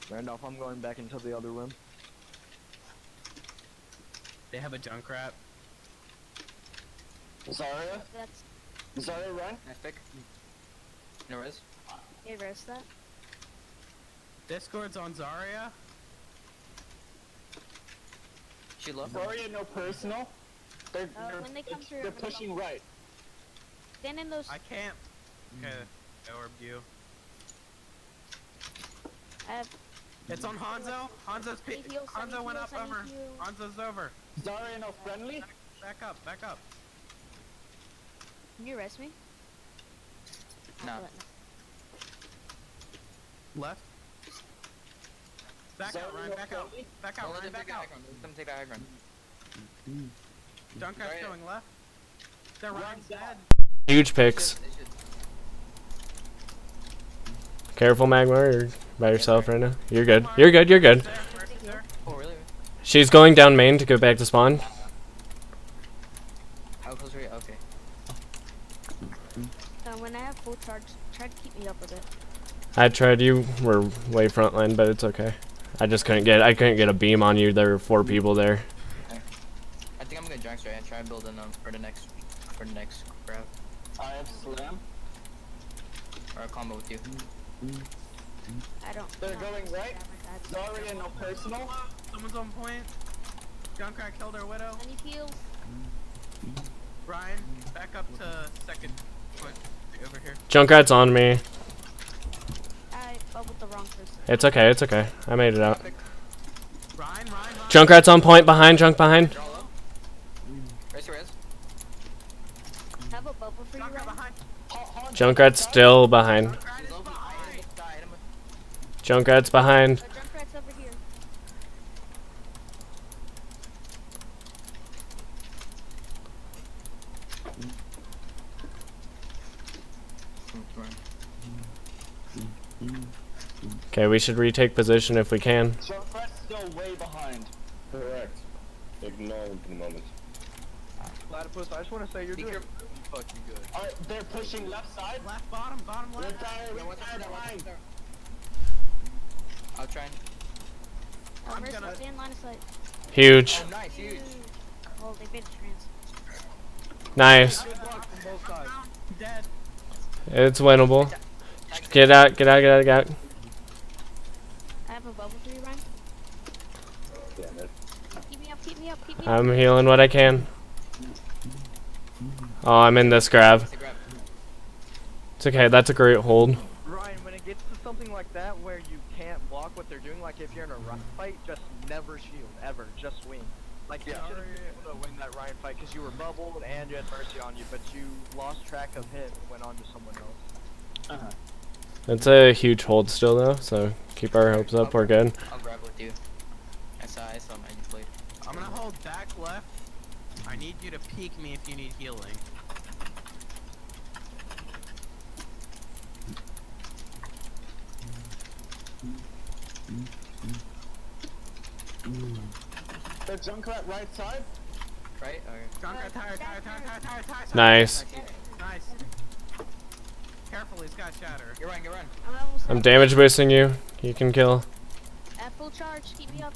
Randolph, I'm going back into the other room. They have a Junkrat. Zarya? That's Zarya, run. Nice pick. No res. okay, res that. Discord's on Zarya. She left. Zarya, no personal. They're When they come through, they're I'm gonna pushing go. right. Stand in those. I can't. Okay, I orbed you. I have It's on Hanzo. Hanzo's I need heals, I need Hanzo went heals, up I need over. heals. Hanzo's over. Zarya, no friendly. Back up, back up. Can you res me? No. Left. Back out, Zarya, Ryan, no back out. friendly. Back out, Let Ryan, them back take that out. high ground. Let them take that high ground. Junkrat's Right. going left. They're Ryan's dead. Huge picks. They should- Careful, Magmar. You're by yourself right now. You're good. You're good. You're good. There, Mercy's there. Oh, really? She's going down main to go back to spawn. How close are you? Okay. When I have full charge, try to keep me up a bit. I tried. You were way front line, but it's okay. I just couldn't get. I couldn't get a beam on you. There were 4 people there. I think I'm gonna me Junks right and try building them for the next grab. I have slam. Or a combo with you. I don't. They're not going use right. Jabber Zarya, no personal. Someone's on point. Junkrat killed our widow. I need heals. Ryan, back up to second point over here. Junkrat's on me. I bubbled the wrong person. It's okay, it's okay. I made it out. Ryan. Junkrat's on point behind, Junk behind. Draw low. Raise your res. I have a bubble for you, Junkrat Ryan. behind. Junkrat's still behind. Junkrat is behind. Junkrat's behind. Junkrat's over here. Okay, we should retake position if we can. Junkrat's still way behind. Correct. Ignore him for the moment. Platypus, I just want to say you're doing fucking good. Alright, they're pushing left side. Left bottom left. Retire, line. I'll try and... I'm Mercy, gonna- stay in line of sight. Huge. Oh, nice, huge. Oh, they made a trans. Nice. Good luck from both sides. Dead. It's winnable. Get out. I have a bubble for you, Ryan. Damn it. Keep me up. I'm healing what I can. Oh, I'm in this grab. It's a grab. It's okay, that's a great hold. Ryan, when it gets to something like that where you can't block what they're doing, like if you're in a rough fight, just never shield, ever, just swing. Like you should have been able to win that Ryan fight because you were bubbled and you had Mercy on you, but you lost track of him and went on to someone else. It's a huge hold still though, so keep our hopes up, we're good. I'll grab with you. I saw my blade. I'm gonna hold back left. I need you to peek me if you need healing. The Junkrat right side. Right? Or... Junkrat, tire. Nice. Nice. Careful, he's got shatter. Get run. I'm damage boosting you. You can kill. At full charge, keep me up.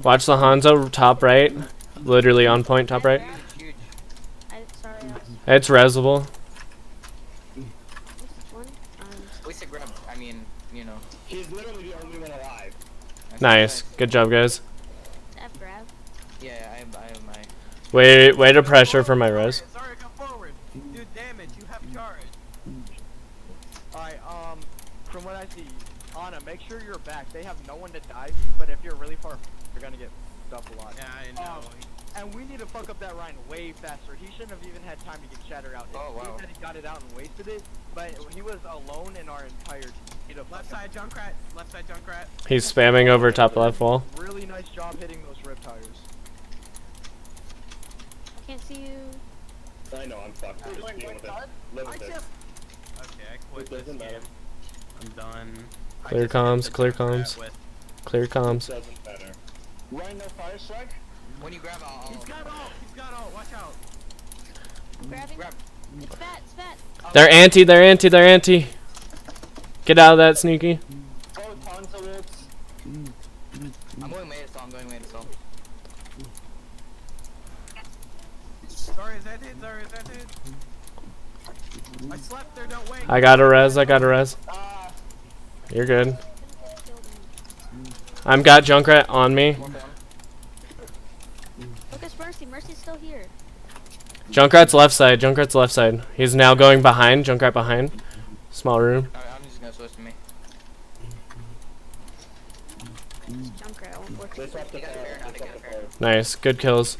Watch the Hanzo top right. Literally on point top right. Huge. Sorry, I was... It's resable. What's this one? Waste a grab. I mean, you know. He's literally the only one alive. Nice. Good job, guys. I have grab. Yeah, I have my... Way to pressure for my res. Sorry, come forward. Do damage, you have charge. Alright, from what I see, Anna, make sure you're back. They have no one to dive you, but if you're really far, you're gonna get stuff a lot. Yeah, I know. And we need to fuck up that Ryan way faster. He shouldn't have even had time to get shatter out. Oh, wow. He said he got it out and wasted it, but he was alone in our entire team. He need to Left fuck side Junkrat. He's spamming over top left wall. him. Really nice job hitting those rip tires. I can't see you. I know, I'm fucked. Just Going deal right with it. side. Live with it. Okay, I quit It this doesn't game. matter. I'm done. I Clear just hit comms, the clear Junkrat comms. with- Clear comms. Doesn't matter. Ryan, no fire strike. When you grab, I'll... He's got ult, watch out. I'm grabbing. Grab. It's fat. They're anti. Get out of that, Sneaky. Both Hanzo ults. I'm going way to stall. Sorry, is that it? I slept there, don't wait. I got a res. Ah, You're good. I'm got Junkrat on me. Look at Mercy. Mercy's still here. Junkrat's left side. He's now going behind. Junkrat behind. Small room. I'm just gonna switch to me. Junkrat, They swapped the They got a fire. fair now, They they swapped got the a fair. fire. Nice. Good kills.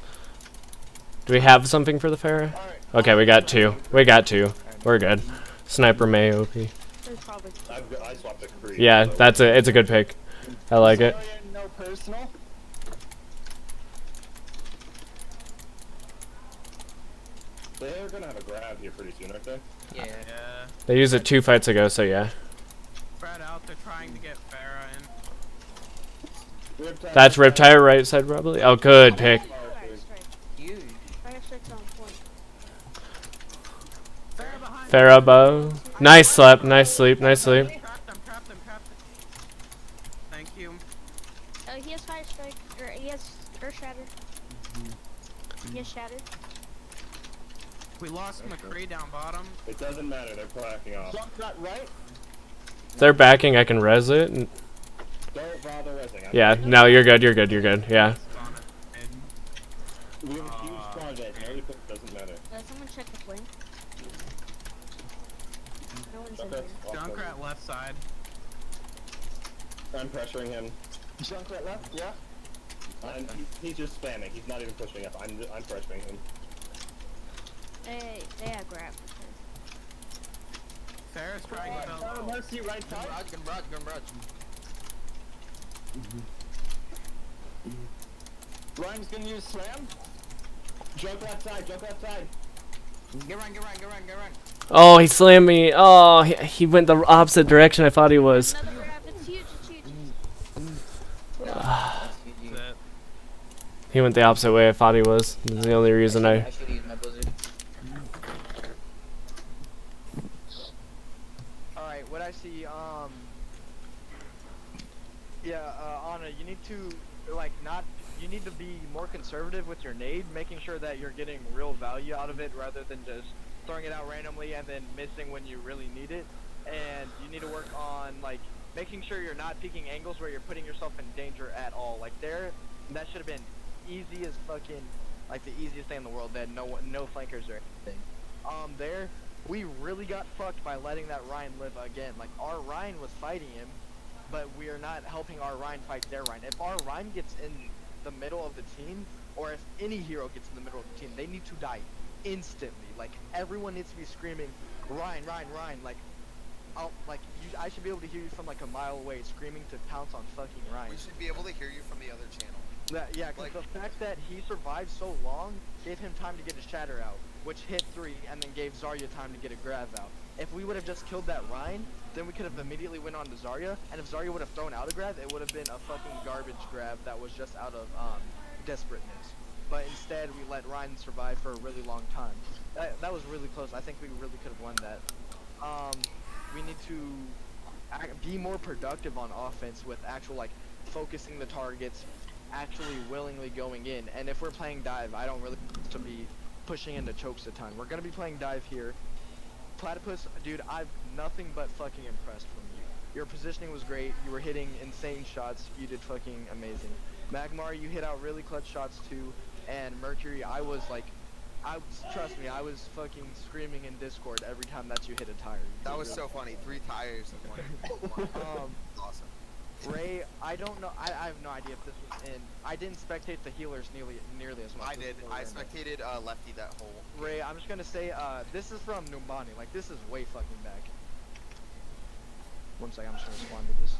Do we have something for the Pharah? alright. Okay, we got two. We're good. Sniper May OP. There's probably I swapped the Creed. Yeah, so- it's a good pick. I like it. Zarya, no personal. They're gonna have a grab here pretty soon, aren't they? Yeah. Yeah, They used it 2 fights ago, so yeah. spread out, they're trying to get Farah in. Riptide. That's Riptire right side probably. Oh, good pick. fire strike. Huge. Fire strike's on point. Farah behind. Pharah bow. Nice sleep. Trap them. Thank you. He has fire strike. Or he has earth shatter. Yes, shattered. We lost McCree down bottom. It doesn't matter, they're backing off. Junkrat right. They're backing. I can res it. Don't bother resing. Yeah. No, you're good. You're good. You're good. Yeah. We have a huge spawn base. No, it doesn't matter. Someone check the flank. No one's in Junkrat's here. off cover. Junkrat left side. I'm pressuring him. Junkrat left. Yeah. He's just spamming. He's not even pushing up. I'm pressuring him. They have grab. Ferris trying to Shadow Mercy right side. Ryan's gonna use slam. Junkrat side. Junkrat side. Get run. Oh, he slammed me. Oh, he went the opposite direction I thought he was. Another grab. It's huge. It's huge. That. He went the opposite way I thought he was. That's the only reason I. should use my blizzard. Alright, what I see, Anna, you need to, you need to be more conservative with your nade, making sure that you're getting real value out of it rather than just throwing it out randomly and then missing when you really need it. And you need to work on, making sure you're not picking angles where you're putting yourself in danger at all. That should have been easy as fucking, the easiest thing in the world, that no flankers or anything. There, we really got fucked by letting that Ryan live again. Our Ryan was fighting him, but we are not helping our Ryan fight their Ryan. If our Ryan gets in the middle of the team, or if any hero gets in the middle of the team, they need to die instantly. Everyone needs to be screaming, Ryan. I should be able to hear you from a mile away, screaming to pounce on fucking Ryan. We should be able to hear you from the other channel. Because the fact that he survived so long gave him time to get his shatter out, which hit 3 and then gave Zarya time to get a grab out. If we would have just killed that Ryan, then we could have immediately went on to Zarya, and if Zarya would have thrown out a grab, it would have been a fucking garbage grab that was just out of desperateness. But instead, we let Ryan survive for a really long time. That was really close. I think we really could have won that. We need to be more productive on offense with actual focusing the targets, actually willingly going in. And if we're playing dive, I don't really want to be pushing into chokes a ton. We're gonna be playing dive here. Platypus, dude, I've nothing but fucking impressed from you. Your positioning was great. You were hitting insane shots. You did fucking amazing. Magmar, you hit out really clutch shots too. And Mercury, trust me, I was fucking screaming in Discord every time that you hit a tire. That was so funny. 3 tires in one. Awesome. Ray, I don't know. I have no idea if this was in. I didn't spectate the healers nearly as much. I did. I spectated Lefty that whole. Ray, I'm just gonna say, this is from Numbani. This is way fucking back. One second, I'm just gonna respond to this.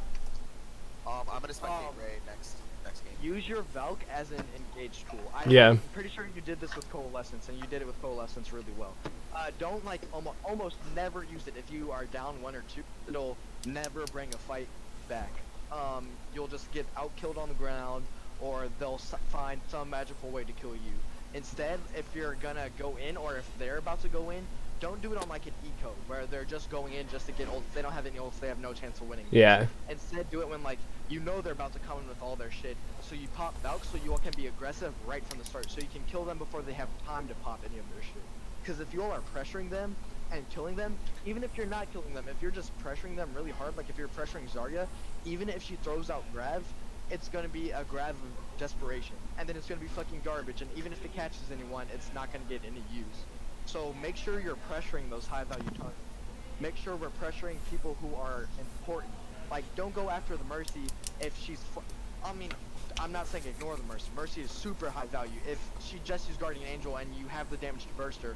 I'm gonna spectate Ray next game. Use your Valk as an engage tool. Yeah. I'm pretty sure you did this with Coalescence, and you did it with Coalescence really well. Don't almost never use it if you are down 1 or 2. It'll never bring a fight back. You'll just get out-killed on the ground, or they'll find some magical way to kill you. Instead, if you're gonna go in, or if they're about to go in, don't do it on an eco, where they're just going in just to get ults. They don't have any ults, they have no chance of winning. Yeah. Instead, do it when you know they're about to come in with all their shit, so you pop Valk so you all can be aggressive right from the start, so you can kill them before they have time to pop any of their shit. Because if you all are pressuring them and killing them, even if you're not killing them, if you're just pressuring them really hard, if you're pressuring Zarya, even if she throws out grab, it's gonna be a grab of desperation, and then it's gonna be fucking garbage, and even if it catches anyone, it's not gonna get any use. So make sure you're pressuring those high value targets. Make sure we're pressuring people who are important. Don't go after the Mercy if she's I'm not saying ignore the Mercy. Mercy is super high value. If she just used Guardian Angel and you have the damage to burst her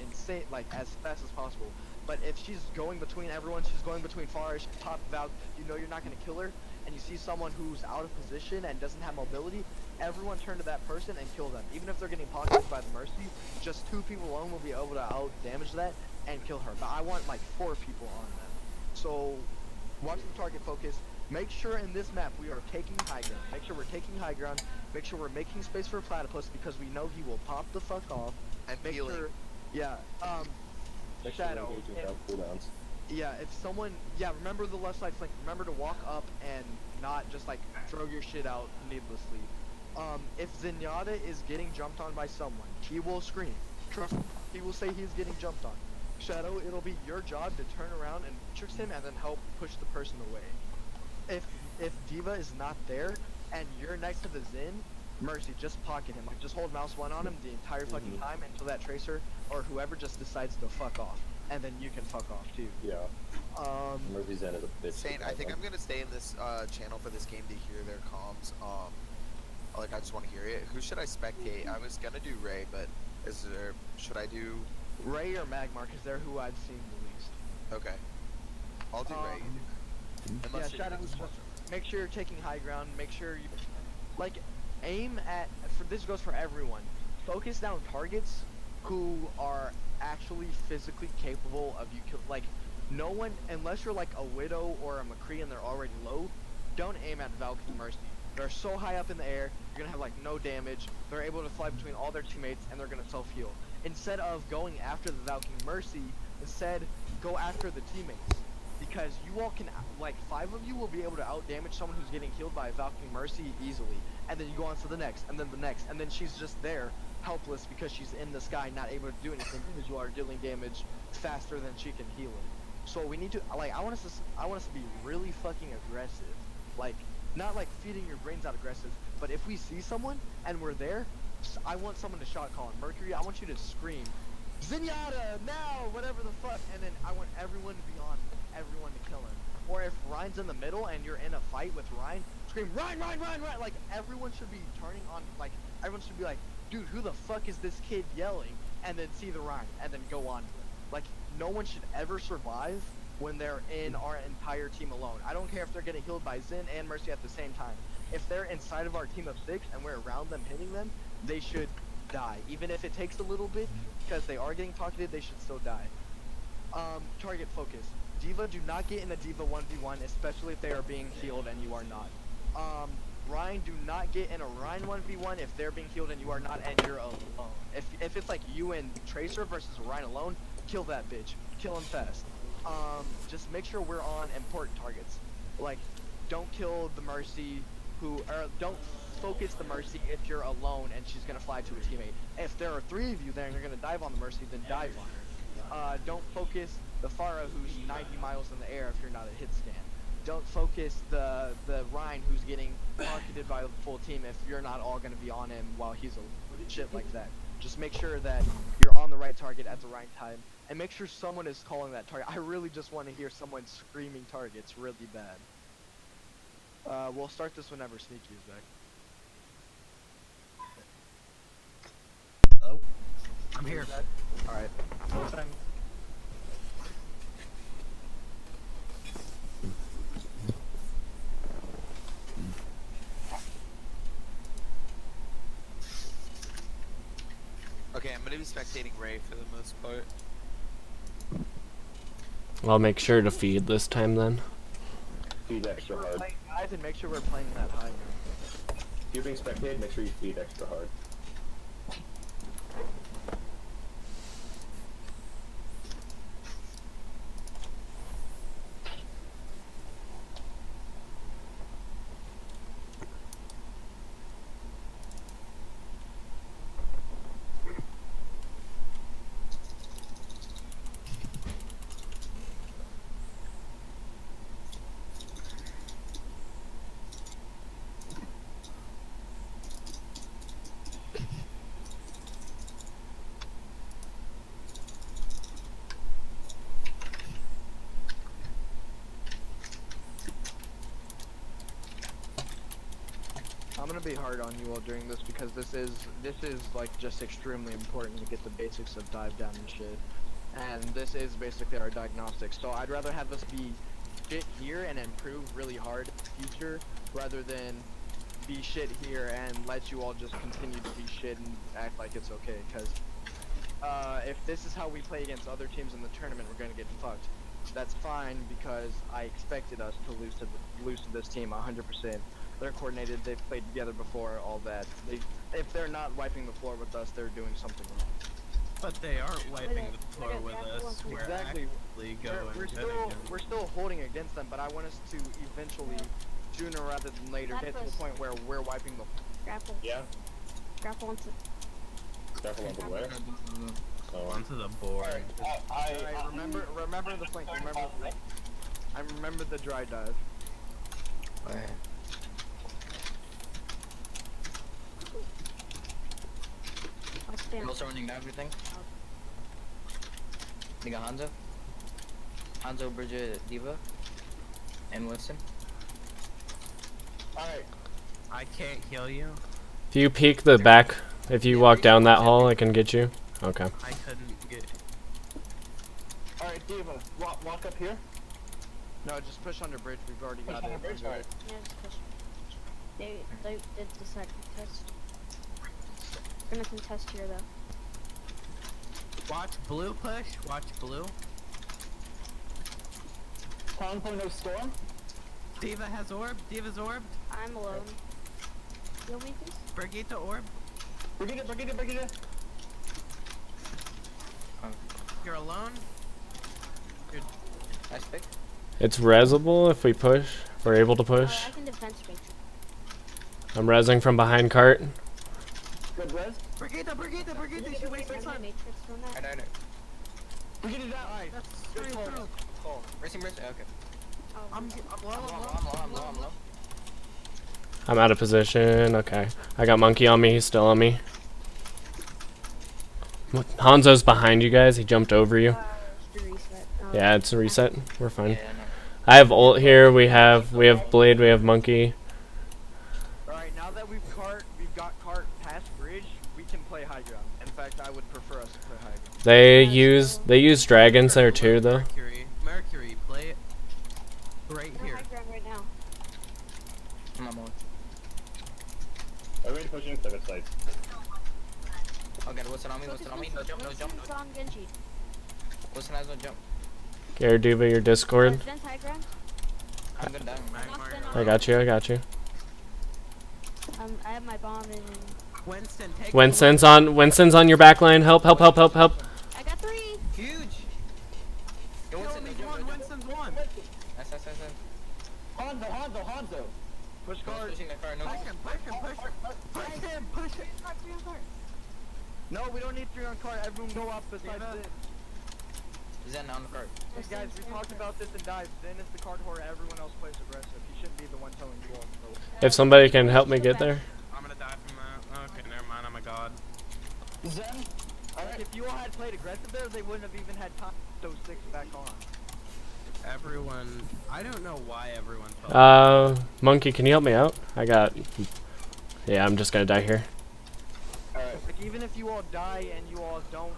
insane, as fast as possible. But if she's going between everyone, she's going between Farish, top Valk, you know you're not going to kill her, and you see someone who's out of position and doesn't have mobility, everyone turn to that person and kill them. Even if they're getting pocketed by the Mercy, just 2 people alone will be able to out-damage that and kill her. But I want 4 people on them. So, watch the target focus. Make sure in this map we are taking high ground. Make sure we're taking high ground. Make sure we're making space for Platypus because we know he will pop the fuck off. And make healing. sure, Shadow. If someone, remember the left side flank. Remember to walk up and not just throw your shit out needlessly. If Zenyatta is getting jumped on by someone, he will scream. Trust me, he will say he's getting jumped on. Shadow, it'll be your job to turn around and matrix him and then help push the person away. If Diva is not there and you're next to the Zen, Mercy, just pocket him. Like, just hold mouse 1 on him the entire fucking time until that Tracer or whoever just decides to fuck off. And then you can fuck off too. Yeah. Murphy Zen is a bitch. Saint, I think I'm gonna stay in this channel for this game to hear their comms. Like, I just want to hear it. Who should I spectate? I was gonna do Ray, but should I do Ray or Magmar? Because they're who I've seen the least. Okay. I'll do Ray. Yeah, Shadow, make sure you're taking high ground. Make sure you, like, aim at, this goes for everyone. Focus down targets who are actually physically capable of you kill. Like, no one, unless you're like a Widow or a McCree and they're already low, don't aim at Valkyrie Mercy. They're so high up in the air, you're gonna have like no damage. They're able to fly between all their teammates and they're gonna self-heal. Instead of going after the Valkyrie Mercy, instead go after the teammates. Because you all can, like, 5 of you will be able to out-damage someone who's getting killed by a Valkyrie Mercy easily. And then you go on to the next, and then the next, and then she's just there, helpless because she's in the sky, not able to do anything because you are dealing damage faster than she can heal it. So we need to, like, I want us to be really fucking aggressive. Like, not like feeding your brains out aggressive, but if we see someone and we're there, I want someone to shot call. Mercury, I want you to scream, Zenyatta, now, whatever the fuck, and then I want everyone to be on everyone to kill him. Or if Ryan's in the middle and you're in a fight with Ryan, scream, Ryan, Ryan, Ryan, Ryan! Like, everyone should be turning on, like, everyone should be like, dude, who the fuck is this kid yelling? And then see the Ryan, and then go on. Like, no one should ever survive when they're in our entire team alone. I don't care if they're getting healed by Zen and Mercy at the same time. If they're inside of our team of 6 and we're around them hitting them, they should die. Even if it takes a little bit, because they are getting pocketed, they should still die. Target focus. Diva, do not get in a Diva 1v1, especially if they are being healed and you are not. Ryan, do not get in a Ryan 1v1 if they're being healed and you are not and you're alone. If it's like you and Tracer versus Ryan alone, kill that bitch. Kill him fast. Just make sure we're on important targets. Like, don't kill the Mercy don't focus the Mercy if you're alone and she's gonna fly to a teammate. If there are 3 of you there and you're gonna dive on the Mercy, then dive on her. Don't focus the Pharah who's 90 miles in the air if you're not a hit scan. Don't focus the Ryan who's getting pocketed by the full team if you're not all gonna be on him while he's a shit like that. Just make sure that you're on the right target at the right time, and make sure someone is calling that target. I really just want to hear someone screaming targets really bad. We'll start this whenever Sneaky is back. Hello? I'm here. Alright. Okay, I'm gonna be spectating Ray for the most part. I'll make sure to feed this time then. Feed extra hard. Guys, and make sure we're playing that high. If you're being spectated, make sure you feed extra hard. I'm gonna be hard on you all during this because this is like just extremely important to get the basics of dive down and shit. And this is basically our diagnostics. So I'd rather have us be shit here and improve really hard in the future rather than be shit here and let you all just continue to be shit and act like it's okay. Because if this is how we play against other teams in the tournament, we're gonna get fucked. That's fine because I expected us to lose to this team 100%. They're coordinated, they've played together before, all that. If they're not wiping the floor with us, they're doing something wrong. But they aren't wiping the floor with us. We're Exactly. actively going We're still holding against them, but I want us to eventually, sooner rather than later, get to the point where we're wiping the Grapple. Yeah. Grapple onto. Careful on the where? Oh, Onto the board. Alright, remember the flank. Remember the flank. I remember the dry dive. Alright. I'll stand. Also running down everything. They got Hanzo. Hanzo, Bridget, Diva, and Winston. Alright. I can't heal you. If you peek the back, if you walk down that hall, I can get you. Okay. I couldn't get. Alright, Diva, walk up here. No, just push under bridge. We've already Push got on it. the bridge, alright. Yeah, just push. They did decide to contest. We're gonna contest here though. Watch blue push. Watch blue. 10.0 storm. Diva has orb. Diva's orbed. I'm alone. Heal me, please. Brigitte orb. Brigida. You're alone. Nice pick. It's resable if we push. If we're able to push. I can defense matrix. I'm rezzing from behind cart. Good res. Brigitte, she wasted Defense time. matrix on that. Alright. Brigida down. Alright. That's straight through. Racing bridge? Okay. Oh, I'm low, I'm low. I'm out of position. Okay. I got Monkey on me. He's still on me. Hanzo's behind you guys. He jumped over you. the reset. Yeah, it's a reset. We're fine. Yeah, no. I have ult here. We have Blade. We have Monkey. Alright, now that we've got cart past bridge, we can play high ground. In fact, I would prefer us to play high ground. They use dragons there too, though. Mercury, play it right We're here. high ground right now. I'm on. Everybody pushing pivot sites. Okay, Wilson on me. No jump. Winston's on Genji. Wilson has no jump. Garrett Duva, your Discord. Defense high ground. I'm good down. I got you. I have my bomb in. Winston, take Winston's on your back line. Help. I got 3. Huge. Yo, Winston, Wilson, no jump. Winston's one. Nice. Hanzo. Push cart. Pushing the car. No. Push him. No, we don't need 3 on cart. Everyone go up besides Zen. Zen on the cart. Hey guys, we talked about this in dive. Zen is the cart whore. Everyone else plays aggressive. He shouldn't be the one telling you all to go. If somebody can help me get there. I'm gonna die from that. Okay, never mind. I'm a god. Zen. Alright. If you all had played aggressive there, they wouldn't have even had time to throw 6 back on. Everyone, I don't know why everyone felt. Monkey, can you help me out? Yeah, I'm just gonna die here. Alright. Like, even if you all die and you all don't,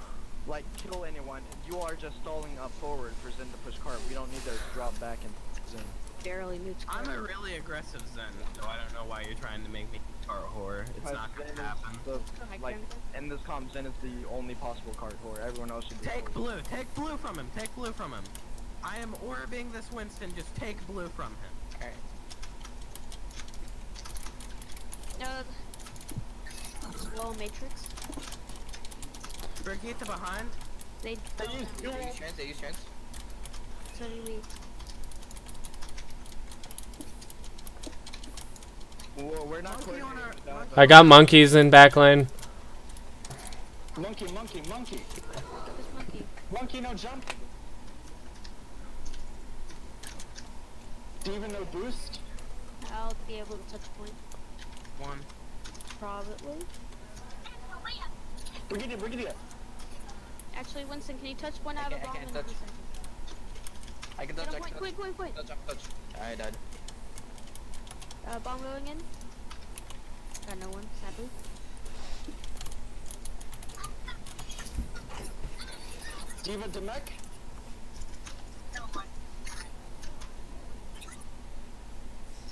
like, kill anyone, you are just stalling up forward for Zen to push cart. We don't need to drop back and Zen. Barely nukes. I'm a really aggressive Zen, so I don't know why you're trying to make me cart whore. It's Because not Zen gonna is happen. the, like, in this comp, Zen is the only possible cart whore. Everyone else should be Take forward. blue from him. I am orbing this Winston. Just take blue from him. Alright. Low matrix. Brigitte behind. They Use trans. So do we. Well, we're not Monkey on coordinating. our- I got monkeys in backline. Monkey. This monkey. Monkey, no jump. Diva, no boost. I'll be able to touch point. One. Probably. Brigida. Actually, Winston, can you touch one out of I bomb can't in touch. 2 seconds? I can Get touch. a point. Touch. I died. Bomb going in. Got no one, sadly. Diva, Demek.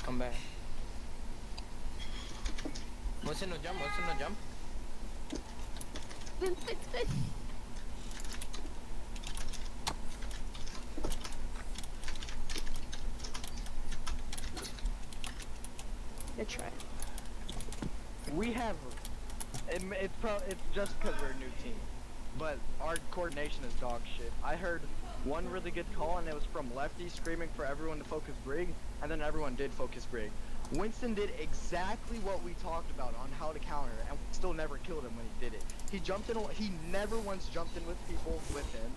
Come back. Wilson, no jump. Been fixed it. Good try. We have. It's just because we're a new team, but our coordination is dog shit. I heard one really good call, and it was from Lefty screaming for everyone to focus Brig, and then everyone did focus Brig. Winston did exactly what we talked about on how to counter, and we still never killed him when he did it. He jumped in. He never once jumped in with people with him,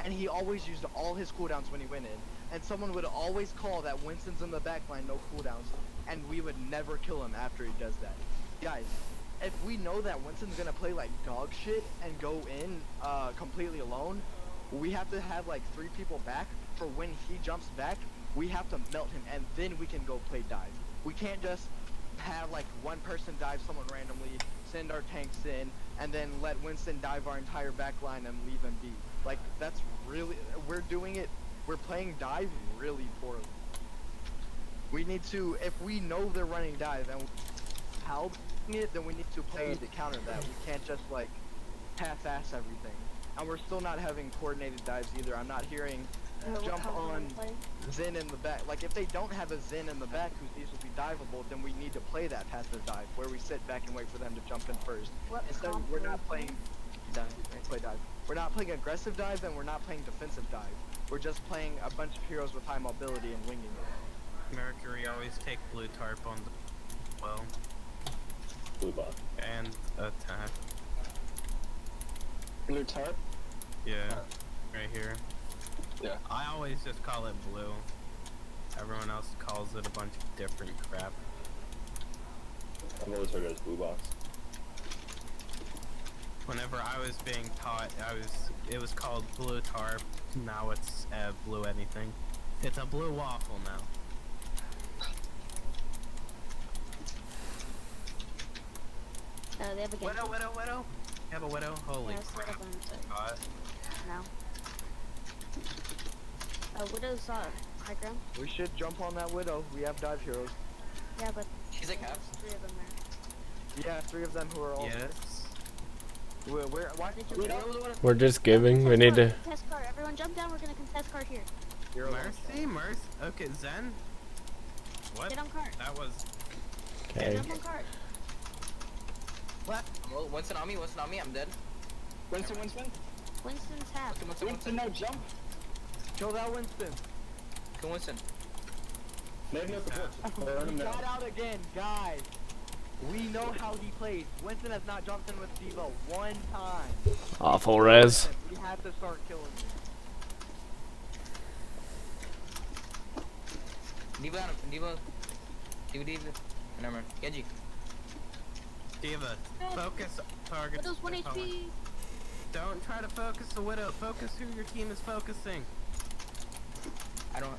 and he always used all his cooldowns when he went in. And someone would always call that Winston's in the backline, no cooldowns, and we would never kill him after he does that. Guys, if we know that Winston's gonna play like dog shit and go in completely alone, we have to have like 3 people back for when he jumps back. We have to melt him, and then we can go play dive. We can't just have like one person dive someone randomly, send our tanks in, and then let Winston dive our entire backline and leave him be. Like, that's really, we're playing dive really poorly. We need to, if we know they're running dive and how it, then we need to play to counter that. We can't just like half-ass everything. And we're still not having coordinated dives either. I'm not hearing jump on Zen in the back. Like, if they don't have a Zen in the back who's easily diveable, then we need to play that passive dive where we sit back and wait for them to jump in first. Instead, we're not playing dive. We're not playing aggressive dive, and we're not playing defensive dive. We're just playing a bunch of heroes with high mobility and winging it. Mercury always take blue tarp on the well. Blue bot. And attack. Blue tarp? Yeah, right here. Yeah. I always just call it blue. Everyone else calls it a bunch of different crap. I've always heard it as blue box. Whenever I was being taught, it was called blue tarp. Now it's blue anything. It's a blue waffle now. They have a game. Widow. Have a widow? Holy crap. God. No. Widow's high ground. We should jump on that Widow. We have dive heroes. Yeah, but She's like half. 3 of them there. Yeah, 3 of them who are all. Yes. Why did you We're just giving. We need to. Contest card. Everyone jump down. We're gonna contest card here. Mercy. Okay, Zen. What? Get on card. That was. Okay. Jump on card. What? Well, Winston on me, I'm dead. Winston. Winston's half. Winston, no jump. kill that Winston? Go Winston. They have no support. Burn him Got down. out again, guys. We know how he plays. Winston has not jumped in with Devo one time. Awful res. We have to start killing him. Diva on him. Diva. Never mind. Genji. Diva, focus target. Widow's 1 HP. Don't try to focus the Widow. Focus who your team is focusing. I don't.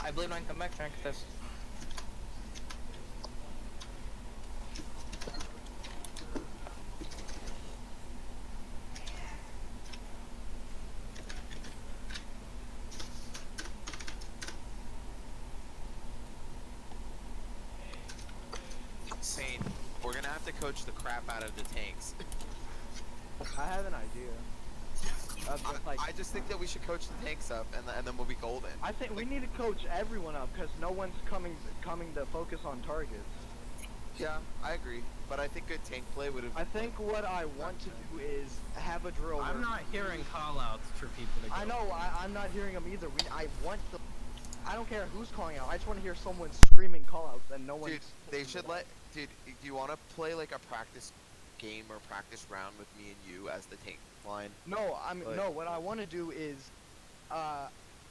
I believe I can come back, try and contest. Insane. We're gonna have to coach the crap out of the tanks. I have an idea. I just think that we should coach the tanks up, and then we'll be golden. I think we need to coach everyone up because no one's coming to focus on targets. Yeah, I agree. But I think good tank play would have. I think what I want to do is have a drill. I'm not hearing callouts for people to go. I know. I'm not hearing them either. I want the. I don't care who's calling out. I just want to hear someone screaming callouts and no one. Dude, they should let. Dude, do you want to play like a practice game or practice round with me and you as the tank line? No, But- no. What I want to do is,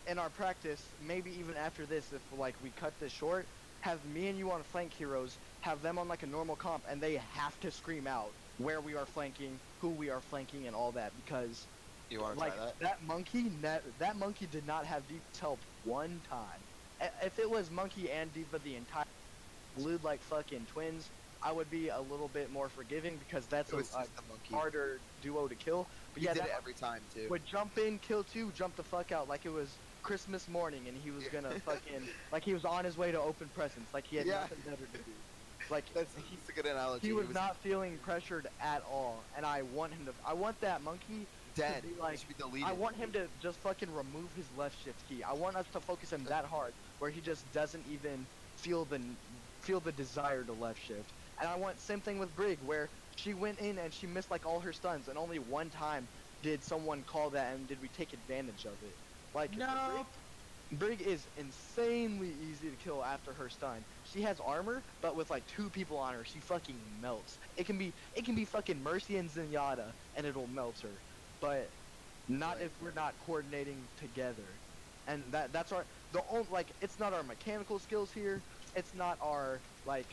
in our practice, maybe even after this, if like we cut this short, have me and you on flank heroes, have them on like a normal comp, and they have to scream out where we are flanking, who we are flanking, and all that because. You want to Like try that? that monkey did not have Diva's help one time. If it was Monkey and Diva the entire glued like fucking twins, I would be a little bit more forgiving because that's It was a just the monkey. harder duo to kill. But He yeah, did that it every time too. would jump in, kill 2, jump the fuck out like it was Christmas morning and he was gonna fucking like he was on his way to open presents, like he had Yeah. nothing better to do. Like That's a good analogy. he was not feeling pressured at all, and I want him to. I want that monkey dead. to be like. He should be deleted. I want him to just fucking remove his left shift key. I want us to focus him that hard, where he just doesn't even feel the desire to left shift. And I want same thing with Brig, where she went in and she missed like all her stuns, and only one time did someone call that and did we take advantage of it. Like No. Brig is insanely easy to kill after her stun. She has armor, but with like 2 people on her, she fucking melts. It can be fucking Mercy and Zenyatta, and it'll melt her. But not if we're not coordinating together. And that's our like it's not our mechanical skills here. It's not our like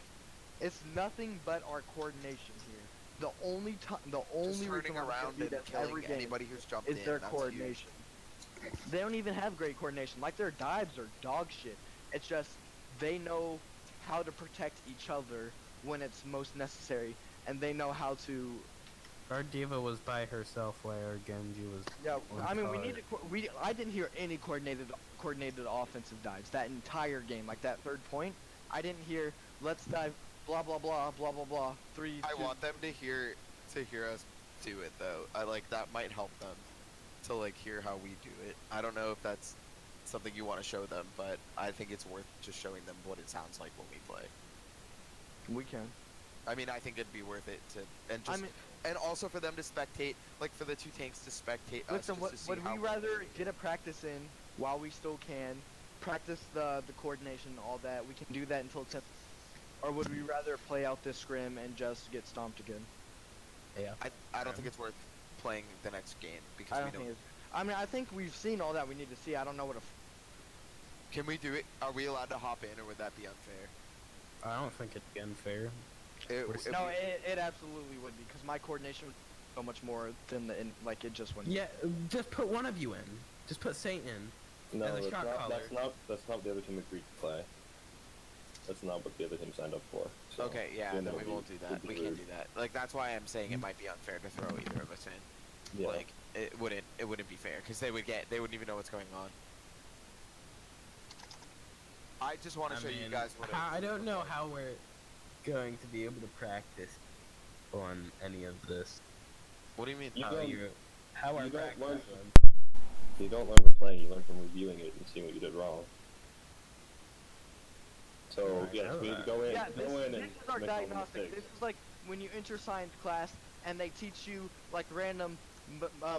it's nothing but our coordination here. The only Just reason turning why we're gonna around do and this killing every game anybody who's jumped is in. their That's coordination. They don't even have great coordination. Like their dives are dog shit. It's just they know how to protect each other when it's most necessary, and they know how to. Our diva was by herself while our Genji was. Yeah, on I mean we fire. need to. I didn't hear any coordinated offensive dives that entire game. Like that 3rd point, I didn't hear. Let's dive. Blah blah blah blah blah blah. 3. I 2. want them to hear us do it though. I like that might help them to like hear how we do it. I don't know if that's something you want to show them, but I think it's worth just showing them what it sounds like when we play. We can. I mean, I think it'd be worth it to and I just mean, and also for them to spectate, like for the 2 tanks to spectate us. listen, just to see would how we we're rather doing. get a practice in while we still can, practice the coordination, all that? We can do that until 10th. Or would we rather play out this scrim and just get stomped again? Yeah. I don't think it's worth playing the next game because I we don't don't. think it's. I mean, I think we've seen all that we need to see. I don't know what a. Can we do it? Are we allowed to hop in, or would that be unfair? I don't think it's unfair. If No, we- it absolutely would be because my coordination was so much more than like it just went. Yeah, just put one of you in. Just put Saint in. No, And the that's shot not, caller. that's not what the other team agreed to play. That's not what the other team signed up for. So, Okay, yeah, you then know, we won't do that. it'd be We can't rude. do that. Like that's why I'm saying it might be unfair to throw either of us in. Yeah. Like it wouldn't be fair because they wouldn't even know what's going on. I just want to show you guys what I don't know how we're going to be able to practice on any of this. What do you mean? You How don't- how our you don't practice learn- runs. You don't learn from playing, you learn from reviewing it and seeing what you did wrong. So, Yeah, I yes, know we need to that. go in, Yeah, go in this and is our make all the diagnostic. mistakes. This is like when you enter science class and they teach you like random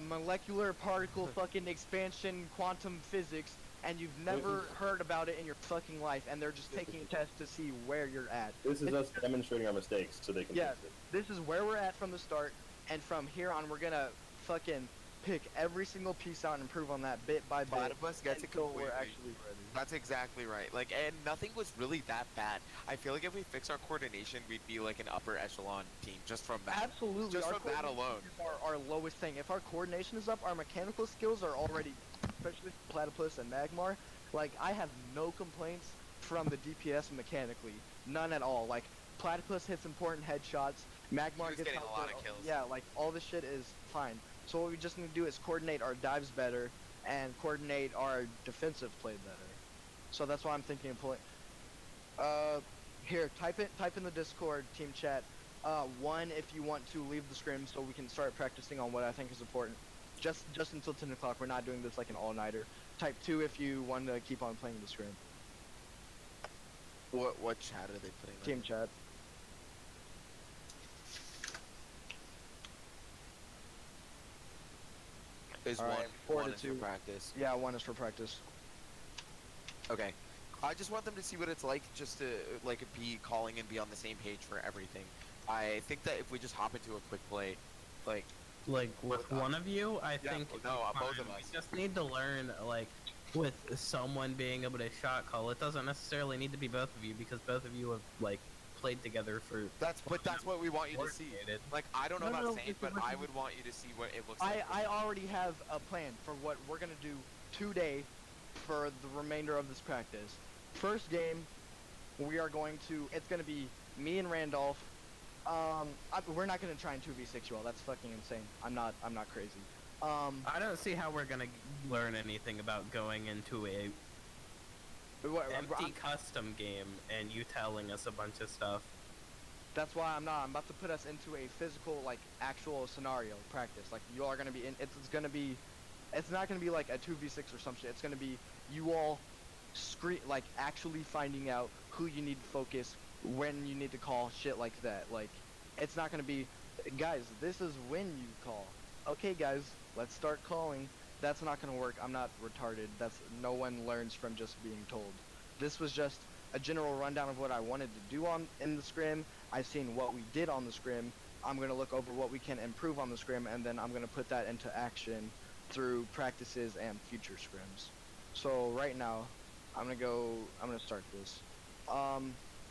molecular particle fucking expansion quantum physics, and you've never heard about it in your fucking life, and they're just taking a test to see where you're at. This is us demonstrating our mistakes so they can Yeah, fix it. this is where we're at from the start, and from here on we're gonna fucking pick every single piece out and improve on that bit by bit Platypus gets it until we're completely. actually ready. That's exactly right. Like, and nothing was really that bad. I feel like if we fix our coordination, we'd be like an upper echelon team just from that. Absolutely. Just our from that coordination alone. is our lowest thing. If our coordination is up, our mechanical skills are already, especially Platypus and Magmar. Like, I have no complaints from the DPS mechanically. None at all. Like, Platypus hits important headshots. Magmar was gets getting a lot output- of kills. Yeah, like, all this shit is fine. So what we just need to do is coordinate our dives better and coordinate our defensive play better. So that's why I'm thinking of pulling. Here, type in the Discord team chat. 1 if you want to leave the scrim so we can start practicing on what I think is important. Just until 10 o'clock. We're not doing this like an all-nighter. Type 2 if you want to keep on playing the scrim. What chat are they putting? Team chat. Is All right, one 4 to one is for 2. practice. Yeah, 1 is for practice. Okay. I just want them to see what it's like just to like be calling and be on the same page for everything. I think that if we just hop into a quick play, like Like with one of you, I Yeah, think. no, it's both fine. of us. We just need to learn, like, with someone being able to shot call. It doesn't necessarily need to be both of you because both of you have like played together for. that's what we want you to see. coordinated. Like I don't know No, about no, Saint, listen, but listen. I would want you to see what it looks like. I already have a plan for what we're gonna do today for the remainder of this practice. First game, we are going to. It's gonna be me and Randolph. We're not gonna try and 2v6 you all. That's fucking insane. I'm not crazy. I don't see how we're gonna learn anything about going into a empty custom game and you telling us a bunch of stuff. That's why I'm not. I'm about to put us into a physical, like, actual scenario practice. Like, you all are gonna be in. It's gonna be. It's not gonna be like a 2v6 or some shit. It's gonna be you all, like, actually finding out who you need to focus, when you need to call shit like that. Like, it's not gonna be, guys, this is when you call. Okay, guys, let's start calling. That's not gonna work. I'm not retarded. No one learns from just being told. This was just a general rundown of what I wanted to do in the scrim. I've seen what we did on the scrim. I'm gonna look over what we can improve on the scrim, and then I'm gonna put that into action through practices and future scrims. So right now, I'm gonna start this.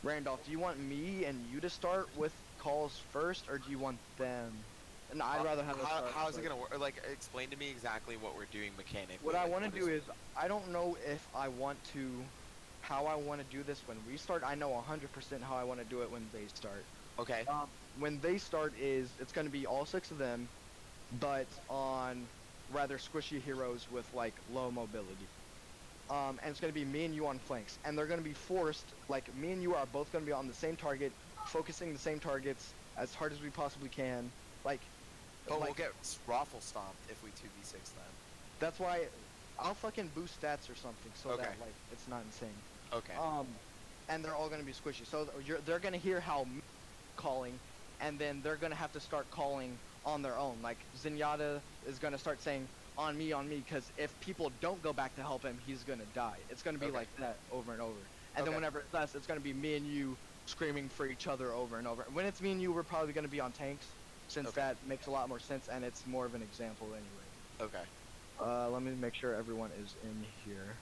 Randolph, do you want me and you to start with calls first, or do you want them? And I'd rather have us start How's it first. gonna work? Like, explain to me exactly what we're doing mechanically. What I like, want what to do is, I don't know if I want to, how I want to do this when we start. I know 100% how I want to do it when they start. Okay. When they start it's going to be all 6 of them, but on rather squishy heroes with like low mobility. And it's going to be me and you on flanks, and they're going to be forced, like me and you are both going to be on the same target, focusing the same targets as hard as we possibly can. Like, But like, we'll get raffle stomped if we 2v6 them. that's why I'll fucking boost stats or something so Okay. that like it's not insane. Okay. And they're all gonna be squishy. So they're gonna hear how calling, and then they're gonna have to start calling on their own. Like Zenyatta is gonna start saying on me, because if people don't go back to help him, he's gonna die. It's gonna be Okay. like that over and over. And then Okay. whenever it's us, it's gonna be me and you screaming for each other over and over. When it's me and you, we're probably gonna be on tanks, since Okay. that makes a lot more sense and it's more of an example anyway. Okay. Let me make sure everyone is in here.